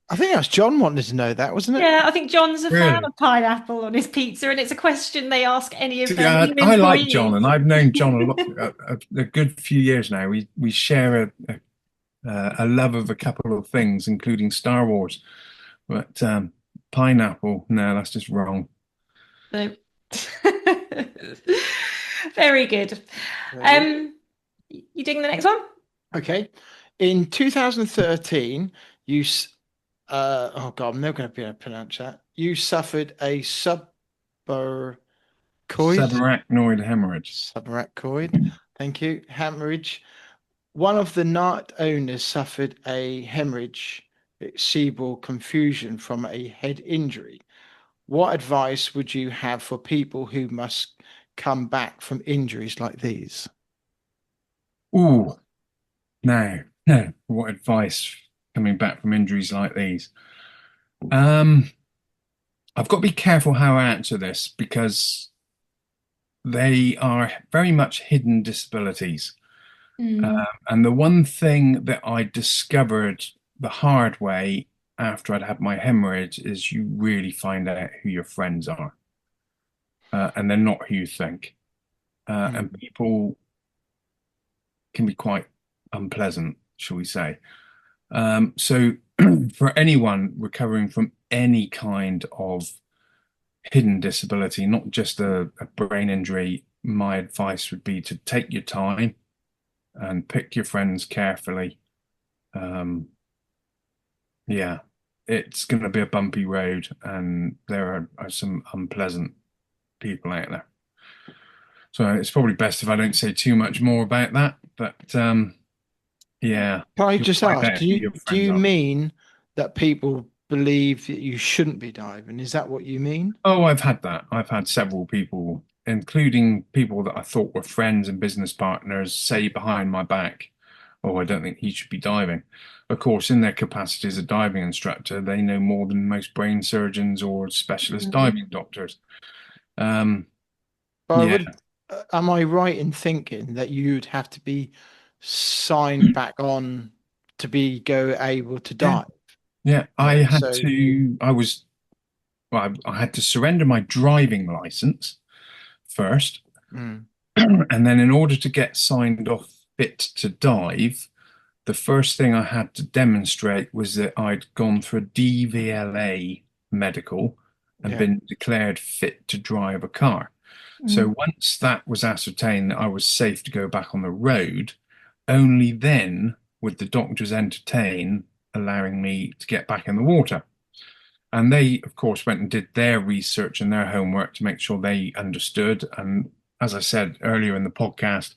I think that's John wanted to know that, wasn't it? Yeah, I think John's a fan Really? of pineapple on his pizza, and it's a question they ask any of their Yeah, new I like John, and employees. I've known John a lot, a good few years now. We share a love of a couple of things, including Star Wars. But pineapple, no, that's just wrong. So very good. Very good. You doing the next one? Okay. In 2013, oh God, I'm never going to be able to pronounce that. You suffered a subarachnoid, Subarachnoid hemorrhage. subarachnoid, thank you, hemorrhage. One of the Narked owners suffered a hemorrhage, cerebral confusion from a head injury. What advice would you have for people who must come back from injuries like these? Ooh, now, what advice coming back from injuries like these? I've got to be careful how I answer this because they are very much hidden disabilities. Mm. And the one thing that I discovered the hard way after I'd had my hemorrhage is you really find out who your friends are, and they're not who you think. And people can be quite unpleasant, shall we say. So for anyone recovering from any kind of hidden disability, not just a brain injury, my advice would be to take your time and pick your friends carefully. Yeah, it's going to be a bumpy road, and there are some unpleasant people out there. So it's probably best if I don't say too much more about that. But yeah, Can I you'll just find ask, out who your do friends you are. mean that people believe that you shouldn't be diving? Is that what you mean? Oh, I've had that. I've had several people, including people that I thought were friends and business partners, say behind my back, "Oh, I don't think he should be diving." Of course, in their capacity as a diving instructor, they know more than most brain surgeons or specialist diving doctors. Um, But I yeah, would, am I right in thinking that you'd have to be signed back on to be able to yeah, dive? yeah. I Okay, had so to. Well, I had to surrender my driving license first, mm, and then in order to get signed off fit to dive, the first thing I had to demonstrate was that I'd gone for a DVLA medical and yeah, been declared fit to drive a car. Mm. So once that was ascertained that I was safe to go back on the road, only then would the doctors entertain allowing me to get back in the water. And they, of course, went and did their research and their homework to make sure they understood. And as I said earlier in the podcast,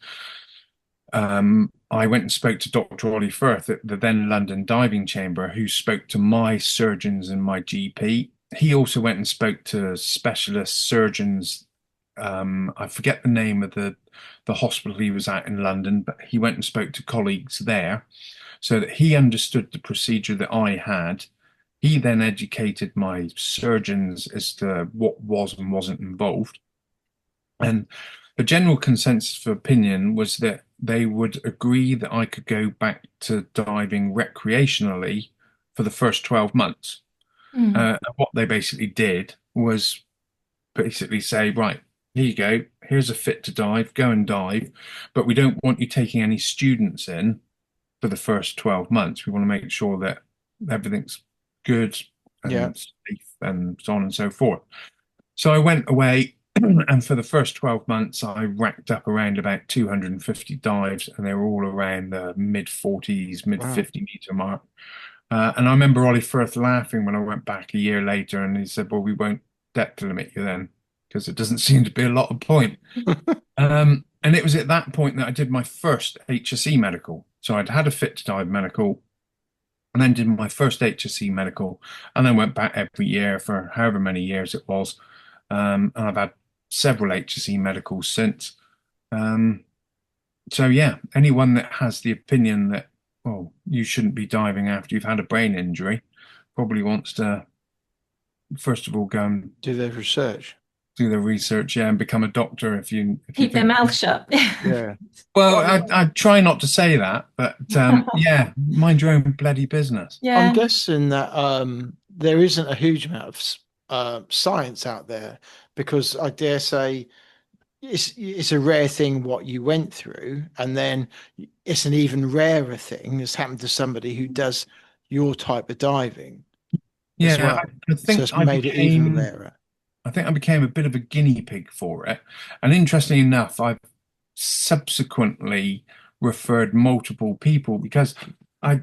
I went and spoke to Dr. Ollie Firth at the then London Diving Chamber, who spoke to my surgeons and my GP. He also went and spoke to specialist surgeons. I forget the name of the hospital he was at in London, but he went and spoke to colleagues there so that he understood the procedure that I had. He then educated my surgeons as to what was and wasn't involved. And the general consensus of opinion was that they would agree that I could go back to diving recreationally for the first 12 months. Mm. What they basically did was basically say, right, here you go, here's a fit to dive, go and dive, but we don't want you taking any students in for the first 12 months. We want to make sure that everything's good yeah, and safe and so on and so forth. So I went away, and for the first 12 months, I racked up around about 250 dives, and they were all around the mid 40s, mid wow. 50-meter mark. And I remember Ollie Firth laughing when I went back a year later, and he said, "Well, we won't depth limit you then, because it doesn't seem to be a lot of point." And it was at that point that I did my first HSE medical. So I'd had a fit to dive medical, and then did my first HSE medical, and then went back every year for however many years it was. And I've had several HSE medicals since. So yeah, anyone that has the opinion that, well, you shouldn't be diving after you've had a brain injury probably wants to, first of all, go and Do their research. do the research, yeah, and become a doctor if you Keep their think. mouth shut. Yeah. Well, I try not to say that, but yeah, mind your own bloody business. I'm Yeah. guessing that there isn't a huge amount of science out there, because I dare say it's a rare thing what you went through, and then it's an even rarer thing that's happened to somebody who does your type of diving as Yeah, well. I So think it's made it even rarer. I think I became a bit of a guinea pig for it. And interestingly enough, I've subsequently referred multiple people because I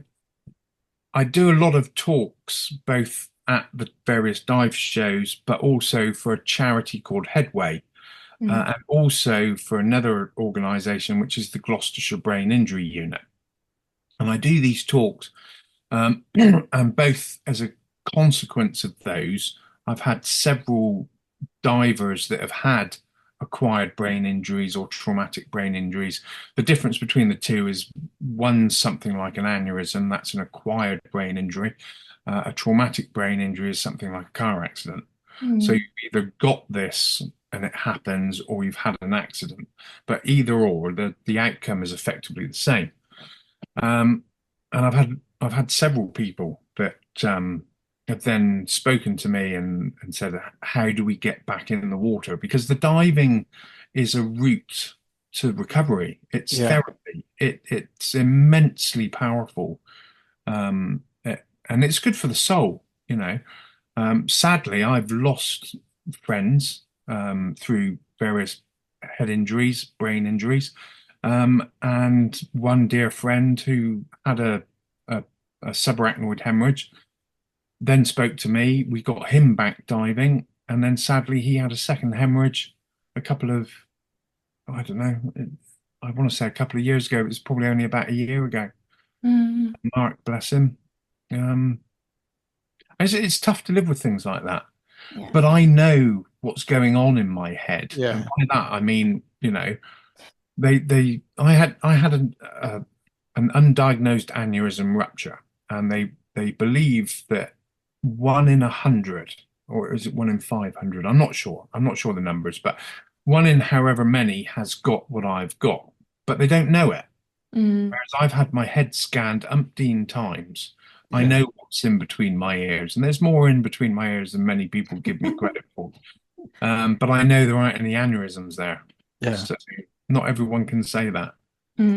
I do a lot of talks both at the various dive shows, but also for a charity called Headway, and also for another organisation which is the Gloucestershire Brain Injury Unit. And I do these talks, and both as a consequence of those, I've had several divers that have had acquired brain injuries or traumatic brain injuries. The difference between the two is one's something like an aneurysm, that's an acquired brain injury. A traumatic brain injury is something like a car accident. So you've either got this and it happens, or you've had an accident. But either or, the outcome is effectively the same. And I've had several people that have then spoken to me and said, how do we get back in the water? Because the diving is a route to recovery. It's therapy. It's immensely powerful. And it's good for the soul, you know. Sadly, I've lost friends through various head injuries, brain injuries, and one dear friend who had a subarachnoid hemorrhage then spoke to me. We got him back diving, and then sadly he had a second hemorrhage a couple of, I don't know, I want to say a couple of years ago. It was probably only about a year ago. Mark, bless him. It's tough to live with things like that, but I know what's going on in my head, and by that I mean, you know, I had an undiagnosed aneurysm rupture, and they believe that 1 in 100, or is it 1 in 500? I'm not sure. I'm not sure the numbers, but one in however many has got what I've got, but they don't know it. Whereas I've had my head scanned umpteen times. I know what's in between my ears, and there's more in between my ears than many people give me credit for. But I know there aren't any aneurysms there. Yeah. So not everyone can say that.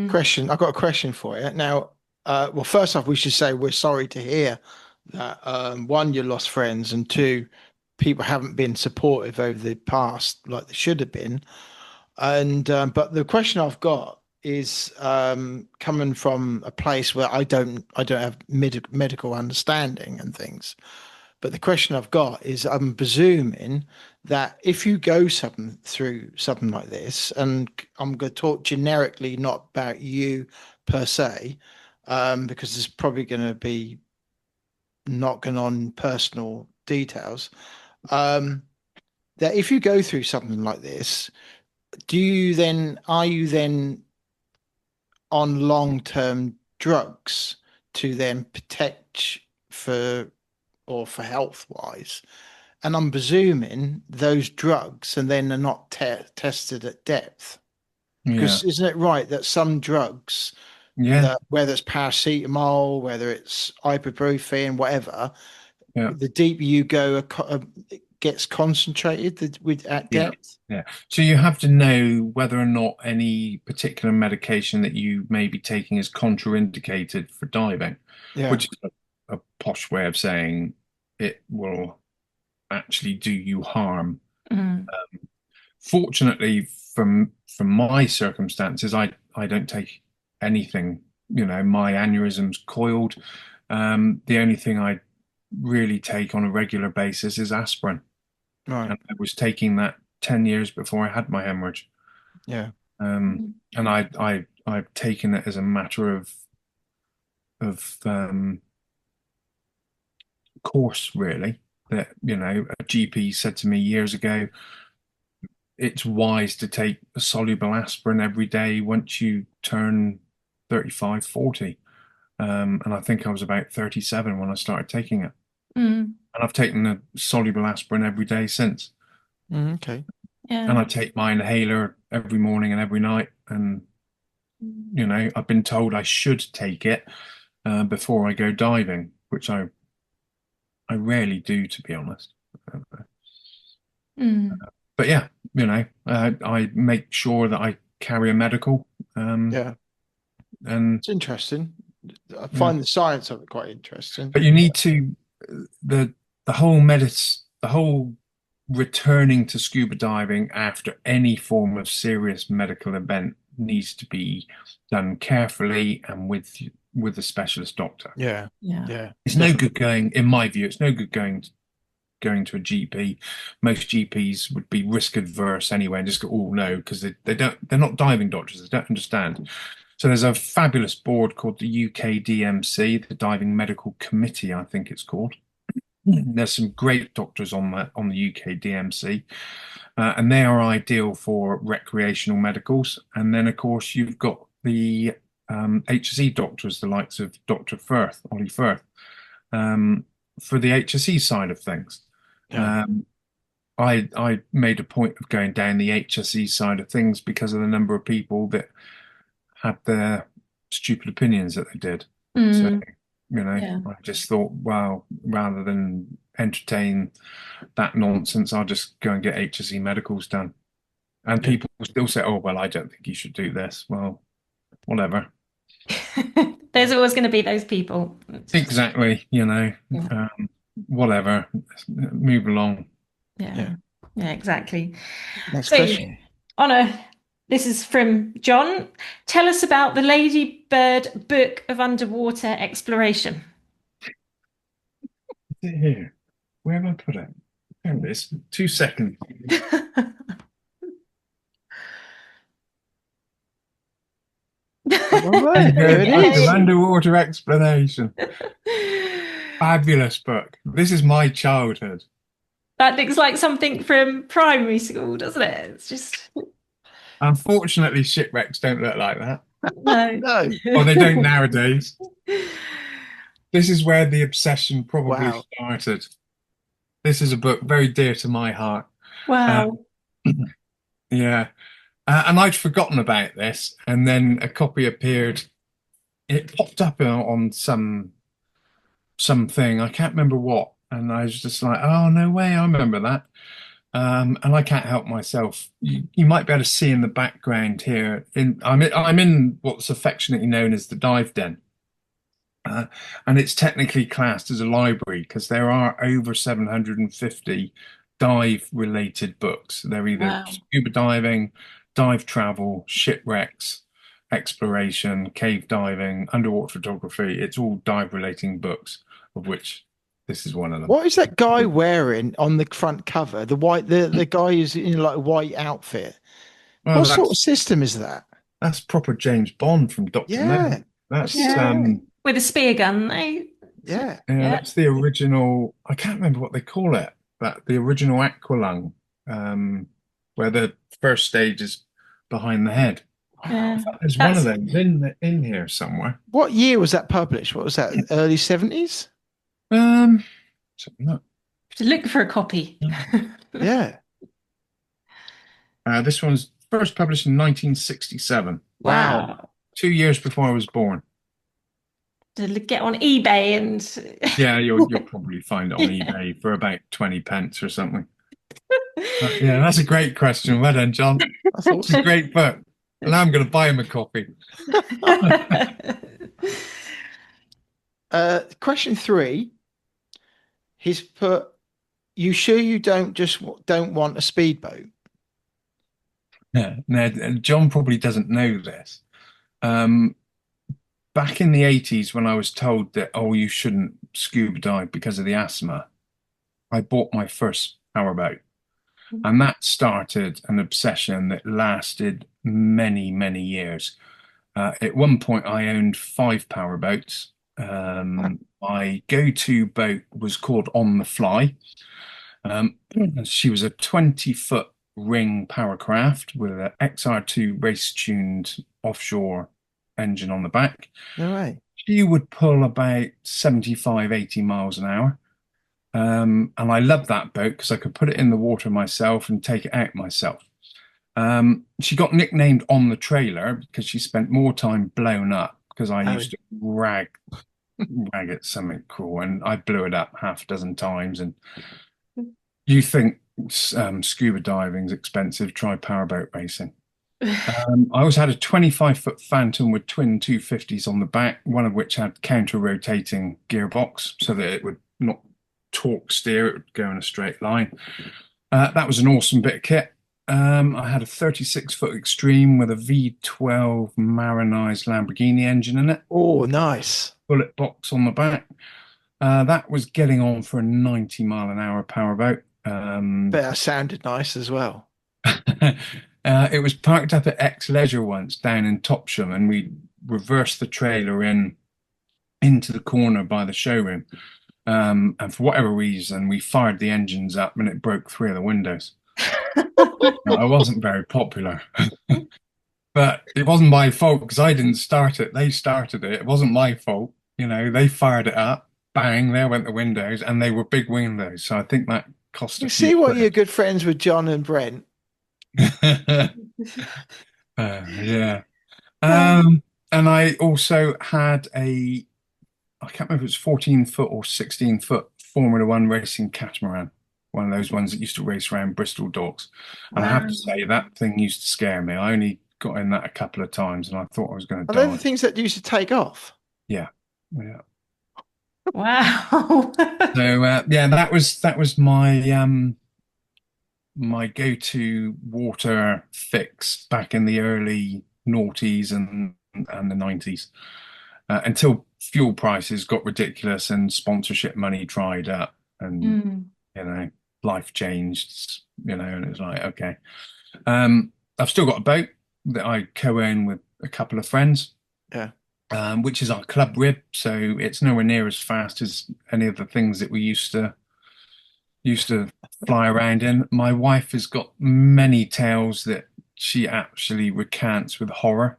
Question. I've got a question for you. Now, well, first off, we should say we're sorry to hear that one, you lost friends, and two, people haven't been supportive over the past like they should have been. And but the question I've got is coming from a place where I don't have medical understanding and things. But the question I've got is, I'm presuming that if you go through something like this, and I'm going to talk generically, not about you per se, because there's probably going to be knocking on personal details. That if you go through something like this, are you then on long-term drugs to then protect for health wise? And I'm presuming those drugs and then are not tested at depth, because isn't it right that some drugs, whether it's paracetamol, whether it's ibuprofen, whatever, the deeper you go, it gets concentrated at depth. So you have to know whether or not any particular medication that you may be taking is contraindicated for diving, which is a posh way of saying it will actually do you harm. Fortunately, from my circumstances, I don't take anything. You know, my aneurysm's coiled. The only thing I really take on a regular basis is aspirin. Right. And I was taking that 10 years before I had my hemorrhage. Yeah. And I've taken it as a matter of course, really. That, you know, a GP said to me years ago, it's wise to take a soluble aspirin every day once you turn 35, 40. And I think I was about 37 when I started taking it. Mm. And I've taken a soluble aspirin every day since. Okay. Yeah. And I take my inhaler every morning and every night. And, you know, I've been told I should take it before I go diving, which I rarely do, to be honest. Mm. But yeah, you know, I make sure that I carry a medical. Yeah, And it's interesting. I find the science of it quite interesting. but you need to the the whole returning to scuba diving after any form of serious medical event needs to be done carefully and with a specialist doctor. Yeah, Yeah. yeah. It's no good going, in my view, it's no good going to a GP. Most GPs would be risk adverse anyway and just go, oh no, because they're not diving doctors, they don't understand. So there's a fabulous board called the UK DMC, the Diving Medical Committee, I think it's called. There's some great doctors on the UK DMC, and they are ideal for recreational medicals. And then, of course, you've got the HSE doctors, the likes of Dr. Ollie Firth, for the HSE side of things. Yeah. I made a point of going down the HSE side of things because of the number of people that had their stupid opinions that they did. So, you know, Yeah. I just thought, well, rather than entertain that nonsense, I'll just go and get HSE medicals done. And Yeah. people still say, oh, well, I don't think you should do this. Well, whatever. There's always going to be those people. Exactly, you know, Yeah. whatever. Move along. Yeah. Yeah, exactly. Next So, question. this is from John. Tell us about the Lady Bird Book of Underwater Exploration. Here, where have I put it? There it is. 2 seconds. All right, there it Book of is. Underwater Exploration. Fabulous book. This is my childhood. That looks like something from primary school, doesn't it? It's just Unfortunately, shipwrecks don't look like that. no. No. Or they don't nowadays. This is where the obsession probably Wow. started. This is a book very dear to my heart. Wow. Yeah. And I'd forgotten about this, and then a copy appeared. It popped up on something. I can't remember what. And I was just like, oh, no way, I remember that. And I can't help myself. You might be able to see in the background here. I'm in what's affectionately known as the dive den. And it's technically classed as a library because there are over 750 dive-related books. They're either scuba diving, dive travel, shipwrecks, exploration, cave diving, underwater photography. It's all dive-relating books, of which this is one of them. What is that guy wearing on the front cover? The guy who's in like a white outfit. Well, What sort of system is that? That's proper James Bond from Dr. Yeah. No. That's With a spear gun, eh? Yeah. that's the original. I can't remember what they call it, but the original aqualung, where the first stage is behind the head. Yeah. There's one of them in here somewhere. What year was that published? What was that? Early 70s? No. To look for a copy. Yeah. This one's first published in 1967. Wow. 2 years before I was born. To get on eBay and Yeah, you'll probably find it on eBay for about 20 pence or something. Yeah, that's a great question. Well done, John. That's It's a great book. And now I'm going to buy him a copy. Question 3. He's put, you sure you don't want a speedboat? Yeah, now, John probably doesn't know this. Back in the 80s, when I was told that, oh, you shouldn't scuba dive because of the asthma, I bought my first powerboat. And that started an obsession that lasted many, many years. At one point, I owned 5 powerboats. My go-to boat was called On the Fly. She was a 20-foot ring power craft with an XR2 race-tuned offshore engine on the back. No way. She would pull about 75, 80 miles an hour. And I loved that boat because I could put it in the water myself and take it out myself. She got nicknamed On the Trailer because she spent more time blown up because I used to rag at something cool, and I blew it up half a dozen times. And you think scuba diving's expensive, try powerboat racing. I also had a 25-foot Phantom with twin 250s on the back, one of which had counter-rotating gearbox so that it would not torque steer, it would go in a straight line. That was an awesome bit of kit. I had a 36-foot Extreme with a V12 Marinized Lamborghini engine in it. Oh, nice. Bullet box on the back. That was getting on for a 90-mile-an-hour powerboat. Bet that sounded nice as well. It was parked up at Leisure once down in Topsham, and we reversed the trailer into the corner by the showroom. And for whatever reason, we fired the engines up and it broke 3 of the windows. I wasn't very popular. But it wasn't my fault because I didn't start it. They started it. It wasn't my fault. You know, they fired it up, bang, there went the windows, and they were big windows. So I think that cost You a see few what quid. you're good friends with John and Brent. Yeah. And I also had I can't remember if it was 14-foot or 16-foot Formula One racing catamaran, one of those ones that used to race around Bristol docks. And I have to say, that thing used to scare me. I only got in that a couple of times and I thought I was going to Are die. they the things that used to take off? Yeah. Wow. So yeah, that was my my go-to water fix back in the early noughties and the 90s, until fuel prices got ridiculous and sponsorship money dried up, and you know, life changed, you know, and it's like, okay. I've still got a boat that I co-own with a couple of friends. Yeah. Which is our club rib, so it's nowhere near as fast as any of the things that we used to fly around in. My wife has got many tales that she actually recants with horror,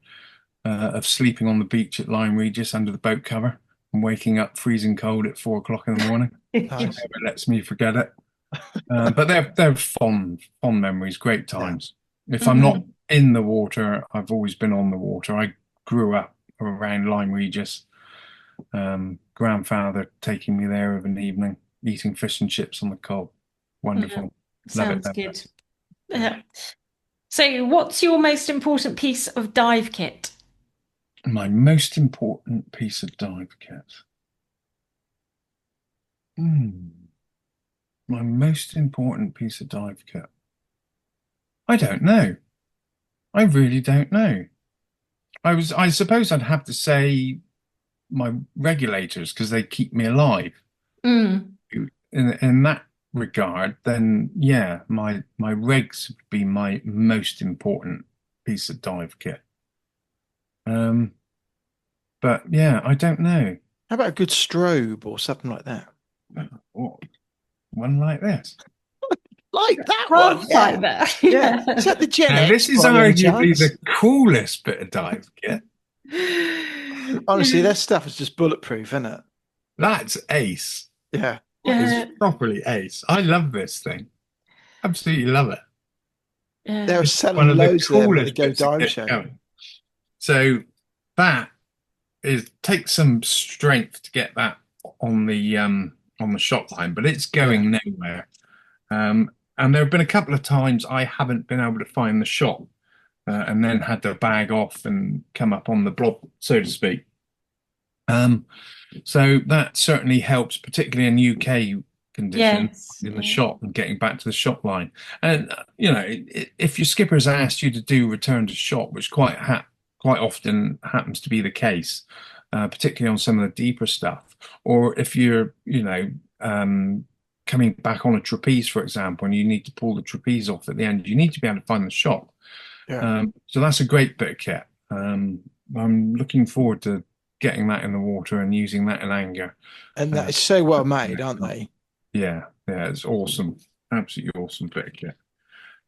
of sleeping on the beach at Lyme Regis under the boat cover and waking up freezing cold at 4 o'clock in the morning. Nice. It lets me forget it. But they're fond memories, great times. If I'm not in the water, I've always been on the water. I grew up around Lyme Regis. Grandfather taking me there of an evening, eating fish and chips on the cob. Wonderful. Sounds good. So what's your most important piece of dive kit? My most important piece of dive kit. My most important piece of dive kit. I don't know. I really don't know. I suppose I'd have to say my regulators, because they keep me alive. In that regard, then yeah, my regs would be my most important piece of dive kit. But yeah, I don't know. How about a good strobe or something like that? What? One like this. Like that one. Like that. Yeah. Is that the Gen Now, X this is by any arguably chance? the coolest bit of dive kit. Honestly, that stuff is just bulletproof, isn't it? That's ace. Yeah. It's properly ace. I love this thing. Absolutely love it. They're One selling of the loads there at the coolest Go bits of Dive kit Show. going. So that takes some strength to get that on the shot line, but it's going nowhere. And there have been a couple of times I haven't been able to find the shot, and then had to bag off and come up on the blob, so to speak. So that certainly helps, particularly in UK conditions, in the shot and getting back to the shot line. And you know, if your skipper's asked you to do return to shot, which quite often happens to be the case, particularly on some of the deeper stuff, or if you're, you know, coming back on a trapeze, for example, and you need to pull the trapeze off at the end, you need to be able to find the shot. So that's a great bit of kit. I'm looking forward to getting that in the water and using that in anger. And that is so well made, aren't they? Yeah, it's awesome. Absolutely awesome bit of kit.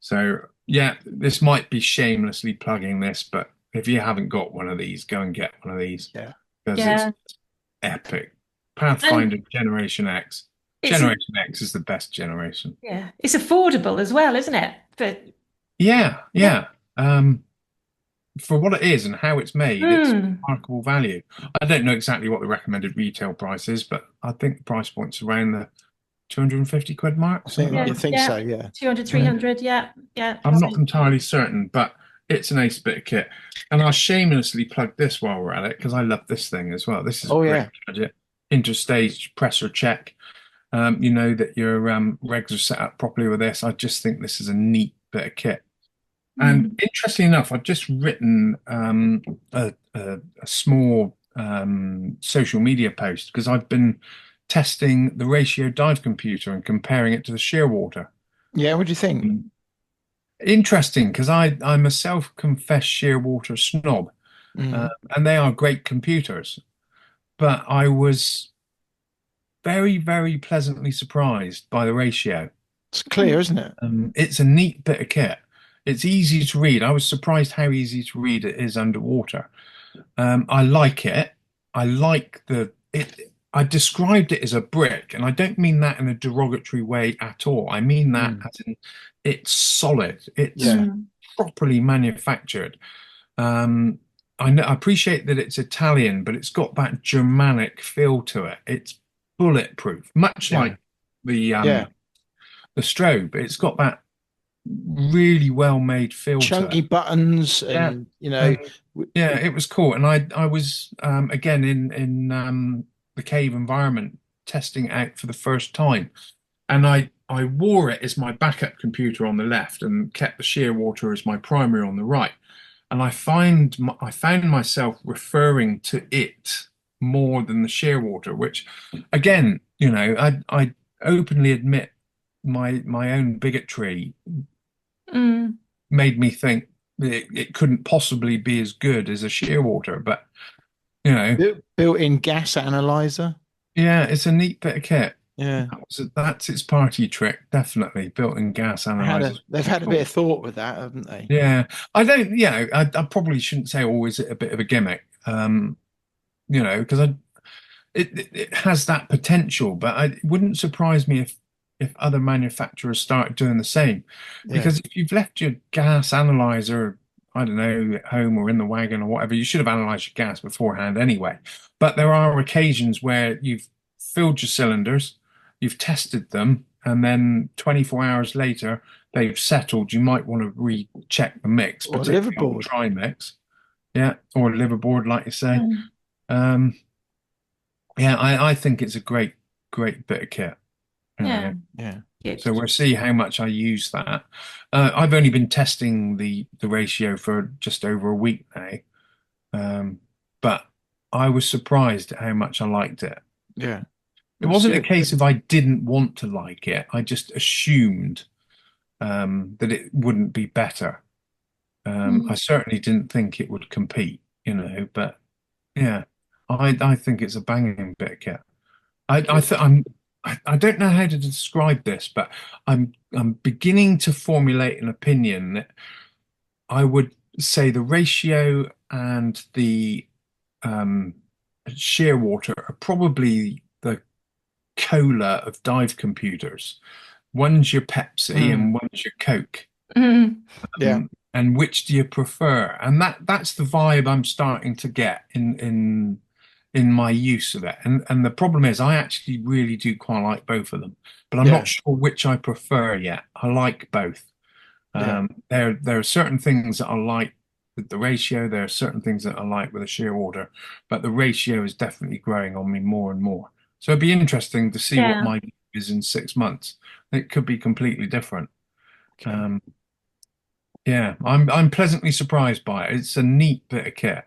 So yeah, this might be shamelessly plugging this, but if you haven't got one of these, go and get one of these Yeah. because Yeah. it's epic. And Pathfinder Generation X. it's Generation X is the best generation. yeah, it's affordable as well, isn't it? But Yeah, yeah. yeah. For what it is and how it's made, it's Mm. remarkable value. I don't know exactly what the recommended retail price is, but I think the price point's around the 250 quid mark, I something think like Yeah, you that. think yeah. so, yeah. 200, 300, yeah, yeah. I'm So not entirely certain, but it's an ace bit of kit. And I'll shamelessly plug this while we're at it because I love this thing as well. This is a Oh great yeah. gadget. Interstage pressure check. You know that your regs are set up properly with this. I just think this is a neat bit of kit. And mm. interestingly enough, I've just written a small social media post because I've been testing the ratio dive computer and comparing it to the shearwater. Yeah, what do you think? Interesting because I'm a self-confessed shearwater snob, uh, Mm. and they are great computers. But I was very, very pleasantly surprised by the ratio. It's clear, isn't it? It's a neat bit of kit. It's easy to read. I was surprised how easy to read it is underwater. I like it. I like the it. I described it as a brick, and I don't mean that in a derogatory way at all. I mean that Mm. as in it's solid. It's Yeah. properly manufactured. Um, I appreciate that it's Italian, but it's got that Germanic feel to it. It's bulletproof, much Yeah. like the Yeah. the strobe. It's got that really well made feel to Chunky it. buttons Yeah. and And yeah, it was cool. And I was again in the cave environment testing it out for the first time. And I wore it as my backup computer on the left and kept the shearwater as my primary on the right. And I found myself referring to it more than the shearwater, which again, you know, I openly admit my own bigotry Mm. made me think that it couldn't possibly be as good as a shearwater. But you know, built-in gas analyzer. yeah, it's a neat bit of kit. Yeah. That's its party trick, definitely. Built-in gas analyzers. They've had a bit of thought with that, haven't they? Yeah, I don't. You know, I probably shouldn't say, "Oh, is it a bit of a gimmick?" You know, because it has that potential, but it wouldn't surprise me if other manufacturers started doing the same. Yeah. Because if you've left your gas analyzer, I don't know, at home or in the wagon or whatever, you should have analyzed your gas beforehand anyway. But there are occasions where you've filled your cylinders, you've tested them, and then 24 hours later they've settled. You might want to recheck the mix, Or particularly on liverboard. the tri mix. Yeah, or liverboard, like you say. Mm. Um, yeah, I think it's a great bit of kit. Yeah. Yeah. Good. So we'll see how much I use that. I've only been testing the ratio for just over a week now, but I was surprised at how much I liked it. Yeah. It wasn't a case of I didn't want to like it. I just assumed that it wouldn't be better. I certainly didn't think it would compete, you know, but yeah, I think it's a banging bit of kit. I don't know how to describe this, but I'm beginning to formulate an opinion that I would say the ratio and the shearwater are probably the cola of dive computers. One's your Pepsi and one's your Coke. Mm. Yeah. And which do you prefer? And that's the vibe I'm starting to get in my use of it. And the problem is I actually really do quite like both of them, but I'm Yeah. not sure which I prefer yet. I like both. Yeah. There are certain things that I like with the ratio. There are certain things that I like with the shearwater, but the ratio is definitely growing on me more and more. So it'd be interesting to see what Yeah. my view is in 6 months. It could be completely different. Okay. Yeah, I'm pleasantly surprised by it. It's a neat bit of kit.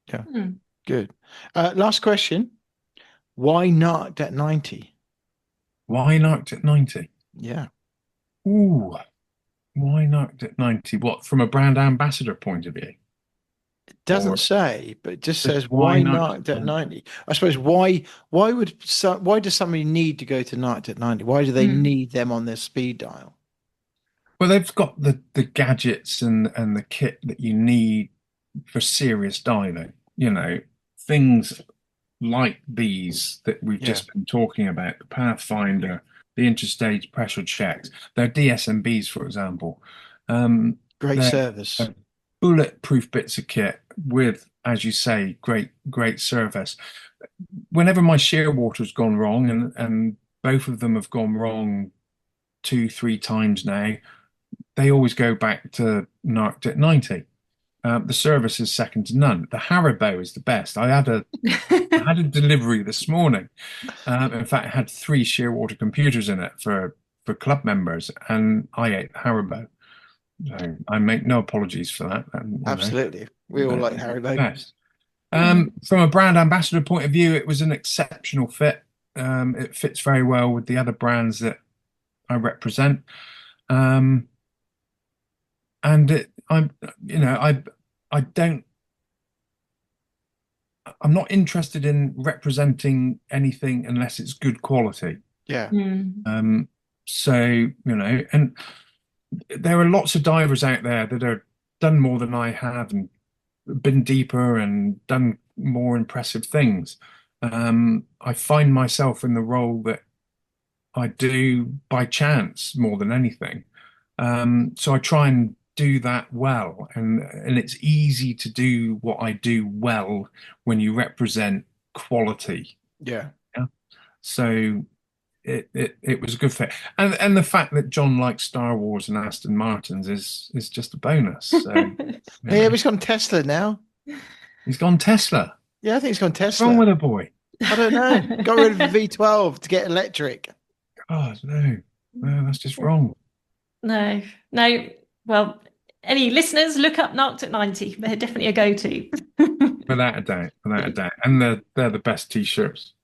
Yeah. Mm. Good. Last question. Why not at 90? Why Narked at 90? Yeah. Ooh, why Narked at 90? What, from a brand ambassador point of view? It doesn't Or say, but it just just says why why not not at 90? I suppose why does somebody need to go to night at 90? Why do they Mm. need them on their speed dial? Well, they've got the gadgets and the kit that you need for serious diving. You know, things like these that we've Yeah. just been talking about, the Pathfinder, the interstage pressure checks, they're DSMBs, for example. Great They're service. bulletproof bits of kit with, as you say, great service. Whenever my shear water's gone wrong, and both of them have gone wrong 2, 3 times now, they always go back to Narked at 90. The service is second to none. The Haribo is the best. I had a delivery this morning. In fact, it had 3 shearwater computers in it for club members, and I ate the Haribo. So I make no apologies for that. Absolutely. We all like Haribo. Best. From a brand ambassador point of view, it was an exceptional fit. It fits very well with the other brands that I represent. And I'm not interested in representing anything unless it's good quality. Yeah. So, and there are lots of divers out there that are done more than I have and been deeper and done more impressive things. I find myself in the role that I do by chance more than anything. So I try and do that well, and it's easy to do what I do well when you represent quality. Yeah. So it was a good fit, and the fact that John likes Star Wars and Aston Martins is just a bonus. So, Yeah, he's gone Tesla now. He's gone Tesla. Yeah, I think he's gone What's Tesla. wrong with a boy? I don't know. Got rid of the V12 to get electric. God, no, that's just wrong. No. Well, any listeners, look up Narked at 90. They're definitely a go-to. Without a doubt, and they're the best t-shirts.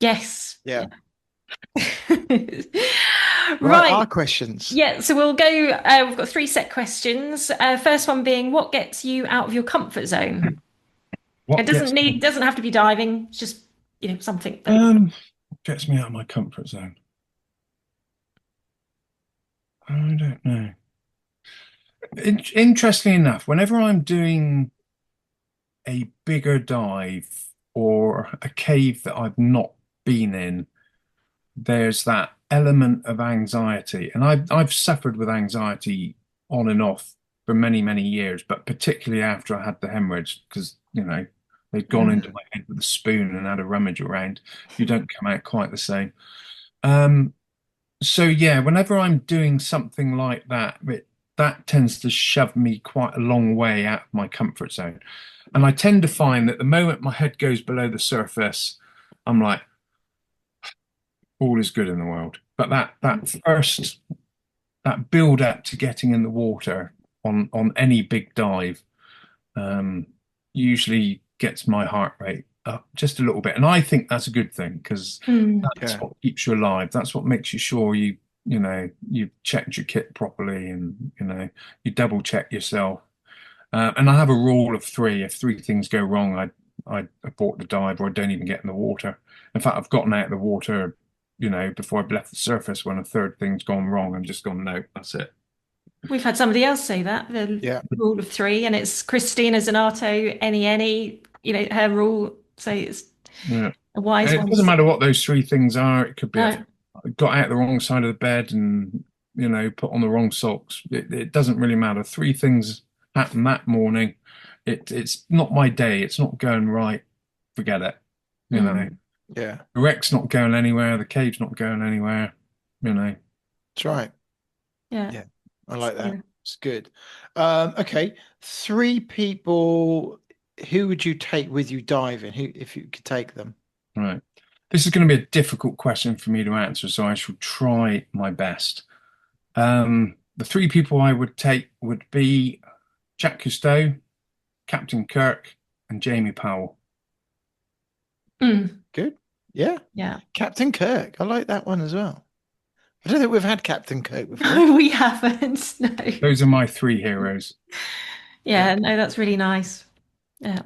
Yes. Yeah. Right. Our questions. Yeah, so we'll go. We've got 3 set questions. First one being, what gets you out of your comfort zone? What It doesn't have to be diving. It's just something. Gets me out of my comfort zone. I don't know. Interestingly enough, whenever I'm doing a bigger dive or a cave that I've not been in, there's that element of anxiety. And I've suffered with anxiety on and off for many, many years, but particularly after I had the hemorrhage, because, they'd gone into my head with a spoon and had a rummage around. You don't come out quite the same. So yeah, whenever I'm doing something like that, that tends to shove me quite a long way out of my comfort zone. And I tend to find that the moment my head goes below the surface, I'm like, all is good in the world. But that build up to getting in the water on any big dive usually gets my heart rate up just a little bit. And I think that's a good thing, because that's what keeps you alive. That's what makes you sure you've checked your kit properly, and you double check yourself. And I have a rule of 3. If 3 things go wrong, I abort the dive, or I don't even get in the water. In fact, I've gotten out of the water, before I've left the surface, when a 3rd thing's gone wrong. I'm just gone, no, that's it. We've had somebody else say that, the rule of 3, and it's Christina Zanato, Any, her rule. So it's a wise one. It doesn't matter what those 3 things are. It could be I got out the wrong side of the bed and, put on the wrong socks. It doesn't really matter. 3 things happened that morning. It's not my day. It's not going right. Forget it. Yeah. The wreck's not going anywhere. The cave's not going anywhere. That's right. Yeah. I like that. It's good. Okay. 3 people. Who would you take with you diving? Who, if you could take them? Right. This is going to be a difficult question for me to answer, so I shall try my best. The 3 people I would take would be Jacques Cousteau, Captain Kirk, and Jamie Powell. Good. Yeah. Captain Kirk. I like that one as well. I don't think we've had Captain Kirk before. We haven't. No. Those are my 3 heroes. Yeah, no, that's really nice. Yeah.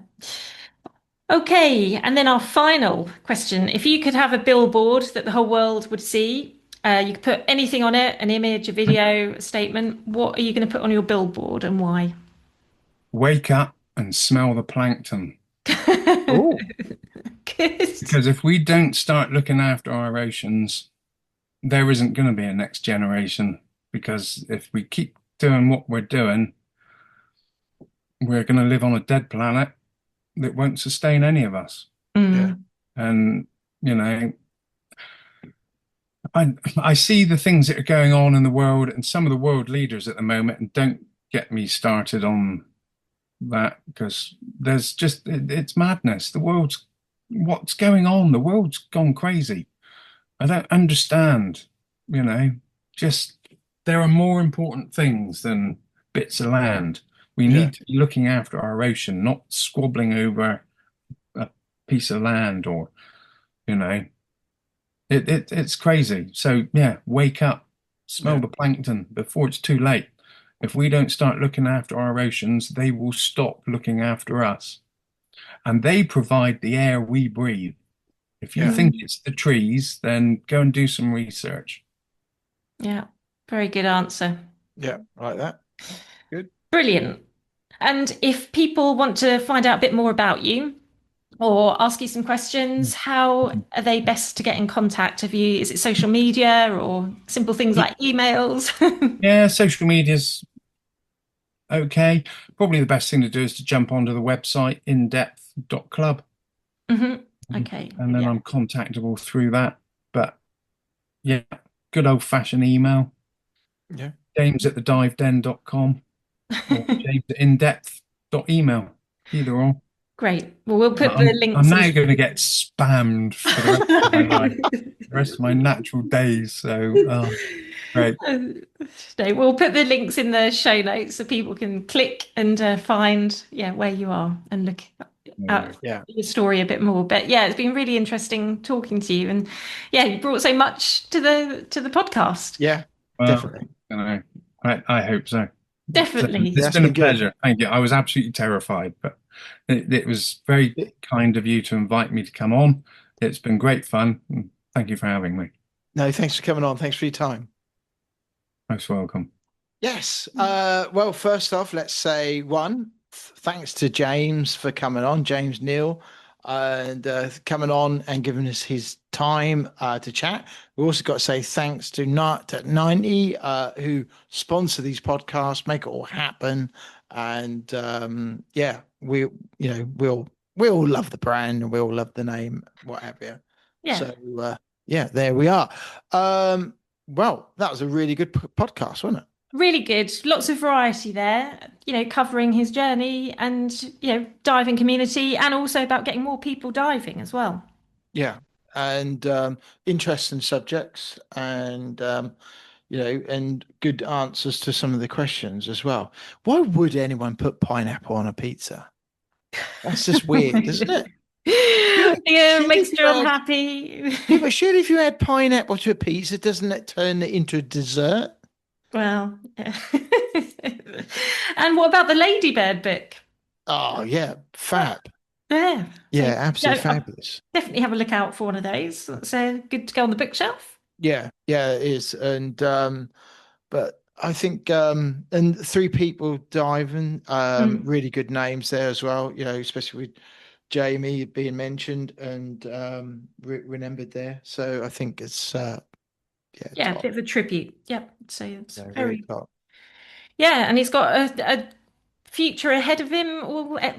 Okay, and then our final question. If you could have a billboard that the whole world would see, You can put anything on it, an image, a video, a statement. What are you going to put on your billboard and why? Wake up and smell the plankton. Oh, Good. Because if we don't start looking after our oceans, there isn't going to be a next generation. Because if we keep doing what we're doing, we're going to live on a dead planet that won't sustain any of us. yeah, And, you know, I see the things that are going on in the world and some of the world leaders at the moment, and don't get me started on that because there's just, it's madness. What's going on? The world's gone crazy. I don't understand, just there are more important things than bits of land. We Yeah. need to be looking after our ocean, not squabbling over a piece of land or, it's crazy. So yeah, wake up, smell Yeah. the plankton before it's too late. If we don't start looking after our oceans, they will stop looking after us. And they provide the air we breathe. If you Yeah. think it's the trees, then go and do some research. Yeah, very good answer. Yeah, I like that. Brilliant. And if people want to find out a bit more about you or ask you some questions, how are they best to get in contact? Is it social media or simple things like emails? Yeah, social media's okay. Probably the best thing to do is to jump onto the website indepth.club. Okay. And then yeah. I'm contactable through that. But yeah, good old fashioned email. Yeah. James@thedivedden.com or james@indepth.email. Either or. Great. Well, we'll put the links. I'm now going to get spammed for the rest of my life, the rest of my natural days. So, great. No, we'll put the links in the show notes so people can click and find where you are and look at your story a bit more. But yeah, it's been really interesting talking to you, and yeah, you brought so much to the podcast. Yeah, Well, definitely. I hope so. Definitely. It's been a pleasure. Thank you. I was absolutely terrified, but it was very kind of you to invite me to come on. It's been great fun. Thank you for having me. No, thanks for coming on. Thanks for your time. Most welcome. Yes. Well, first off, let's say thanks to James for coming on, James Neal, and coming on and giving us his time to chat. We also got to say thanks to Narked at 90, who sponsor these podcasts, make it all happen. And we all love the brand and we all love the name, what have you. Yeah. So there we are. Well, that was a really good podcast, wasn't it? Really good. Lots of variety there, covering his journey and, diving community and also about getting more people diving as well. Yeah. And interesting subjects and, and good answers to some of the questions as well. Why would anyone put pineapple on a pizza? That's just weird, isn't it? Yeah, makes you unhappy. Yeah, but surely if you add pineapple to a pizza, doesn't it turn it into a dessert? Well, yeah. And what about the ladybird book? Oh, yeah. Fab. Yeah. Yeah, absolutely fabulous. Definitely have a look out for one of those. That's good to go on the bookshelf. Yeah, it is. And but I think and 3 people diving, really good names there as well, especially with Jamie being mentioned and remembered there. So I think it's a bit of a tribute. Yep. So it's very top. Yeah, and he's got a future ahead of him,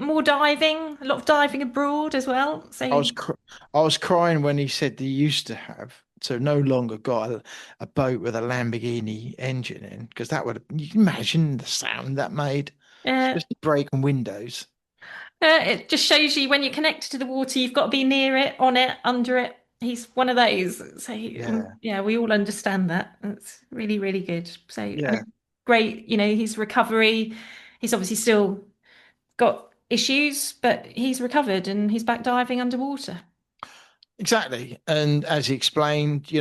more diving, a lot of diving abroad as well. So I was crying when he said he used to have, so no longer got a boat with a Lamborghini engine in, because you can imagine the sound that made, especially breaking windows. It just shows you when you're connected to the water, you've got to be near it, on it, under it. He's one of those. So we all understand that. It's really, really good. So great, his recovery. He's obviously still got issues, but he's recovered and he's back diving underwater. Exactly. And as he explained,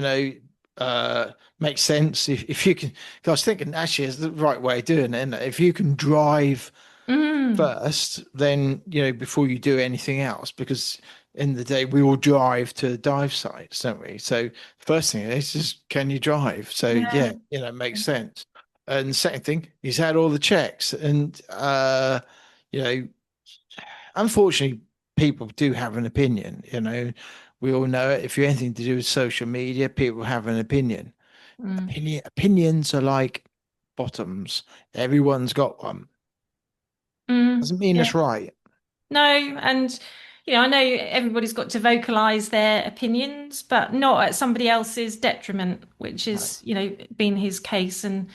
makes sense if you can. Because I was thinking actually is the right way of doing it, isn't it? If you can drive first, then before you do anything else, because in the day, we all drive to dive sites, don't we? So first thing is just, can you drive? So Yeah. yeah, it makes sense. And the second thing, he's had all the checks, and you know, unfortunately, people do have an opinion. We all know it. If you're anything to do with social media, people have an opinion. Mm. Opinions are like bottoms. Everyone's got one. Mm. Doesn't mean Yeah. it's right. No, and I know everybody's got to vocalize their opinions, but not at somebody else's detriment, which Right. is, been his case. And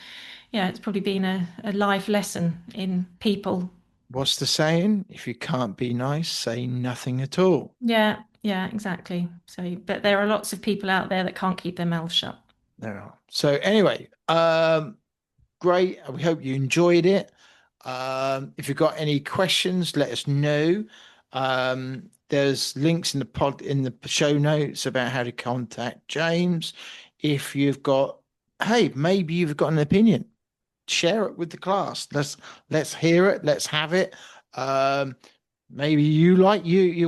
it's probably been a life lesson in people. What's the saying? If you can't be nice, say nothing at all. Yeah, yeah, exactly. So, but there are lots of people out there that can't keep their mouths shut. There are. So anyway, great. We hope you enjoyed it. If you've got any questions, let us know. There's links in the show notes about how to contact James. If you've got, hey, maybe you've got an opinion, share it with the class. Let's hear it. Let's have it. Maybe you're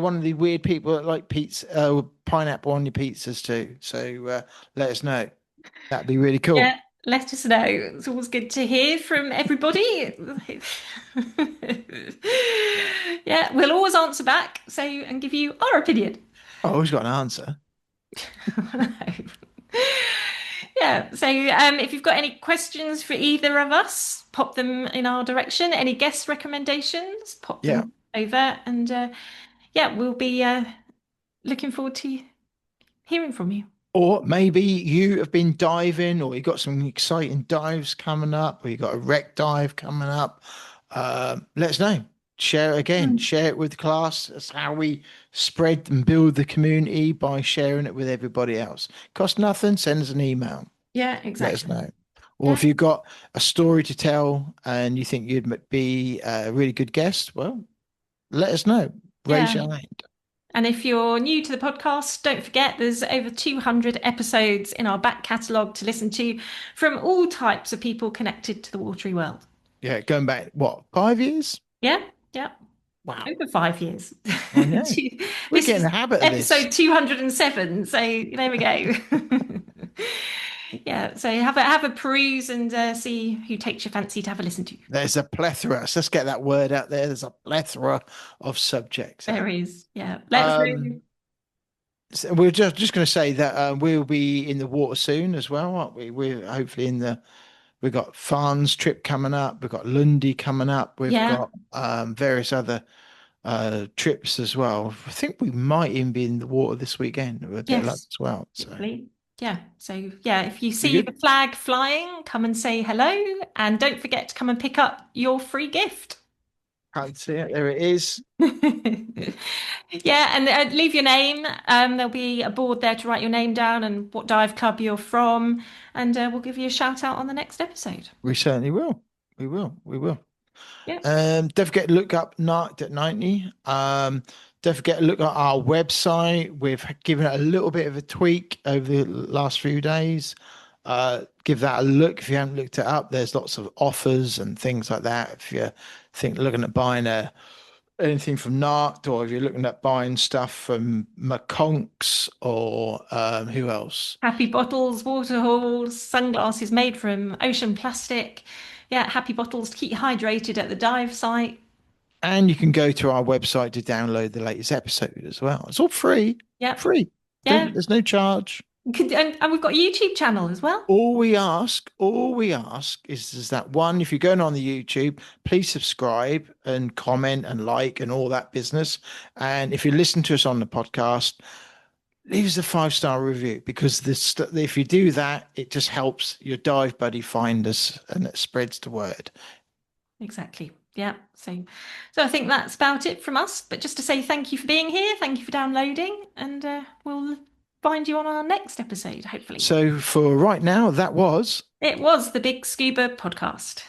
one of the weird people that like pizza, pineapple on your pizzas too. So let us know. That'd be really cool. Yeah, let us know. It's always good to hear from everybody. Yeah, we'll always answer back, and give you our opinion. I always got an answer. Yeah, so if you've got any questions for either of us, pop them in our direction. Any guest recommendations, pop them over, and yeah, we'll be looking forward to hearing from you. Or maybe you have been diving, or you got some exciting dives coming up, or you got a wreck dive coming up. Let us know. Share it again. Share it with the class. That's how we spread and build the community, by sharing it with everybody else. Cost nothing. Send us an email. Yeah, exactly. Let us know. Or if you've got a story to tell and you think you'd be a really good guest, well, let us know. Raise your hand. And if you're new to the podcast, don't forget there's over 200 episodes in our back catalogue to listen to from all types of people connected to the watery world. Yeah, going back, what, 5 years? Yeah, yeah. Wow. Over 5 years. I know. We're getting the habit of this. Episode 207. So there we go. Yeah, so have a peruse and see who takes your fancy to have a listen to. There's a plethora. So let's get that word out there. There's a plethora of subjects. There is, yeah. Let's know. So we're just going to say that we'll be in the water soon as well, aren't we? We're hopefully we've got Farnes trip coming up. We've got Lundy coming up. We've got various other trips as well. I think we might even be in the water this weekend with a bit of luck as well. So. Yeah. So yeah, if you see the flag flying, come and say hello, and don't forget to come and pick up your free gift. Can't see it. There it is. Yeah, and leave your name. There'll be a board there to write your name down and what dive club you're from, and we'll give you a shout out on the next episode. We certainly will. We will. Yeah. Don't forget to look up Narked at 90. Don't forget to look at our website. We've given it a little bit of a tweak over the last few days. Give that a look if you haven't looked it up. There's lots of offers and things like that. If you're looking at buying anything from Narked, or if you're looking at buying stuff from McConks, or who else? Happy Bottles, water holes, sunglasses made from ocean plastic. Yeah, Happy Bottles to keep you hydrated at the dive site. And you can go to our website to download the latest episode as well. It's all free. Yeah. Free. Yeah. There's no charge. And we've got a YouTube channel as well. All we ask is that one, if you're going on the YouTube, please subscribe and comment and like and all that business. And if you listen to us on the podcast, leave us a 5-star review, because if you do that, it just helps your dive buddy find us, and it spreads the word. Exactly. Yeah. So I think that's about it from us. But just to say thank you for being here. Thank you for downloading. And we'll find you on our next episode, hopefully. So for right now, it was the BiG Scuba Podcast.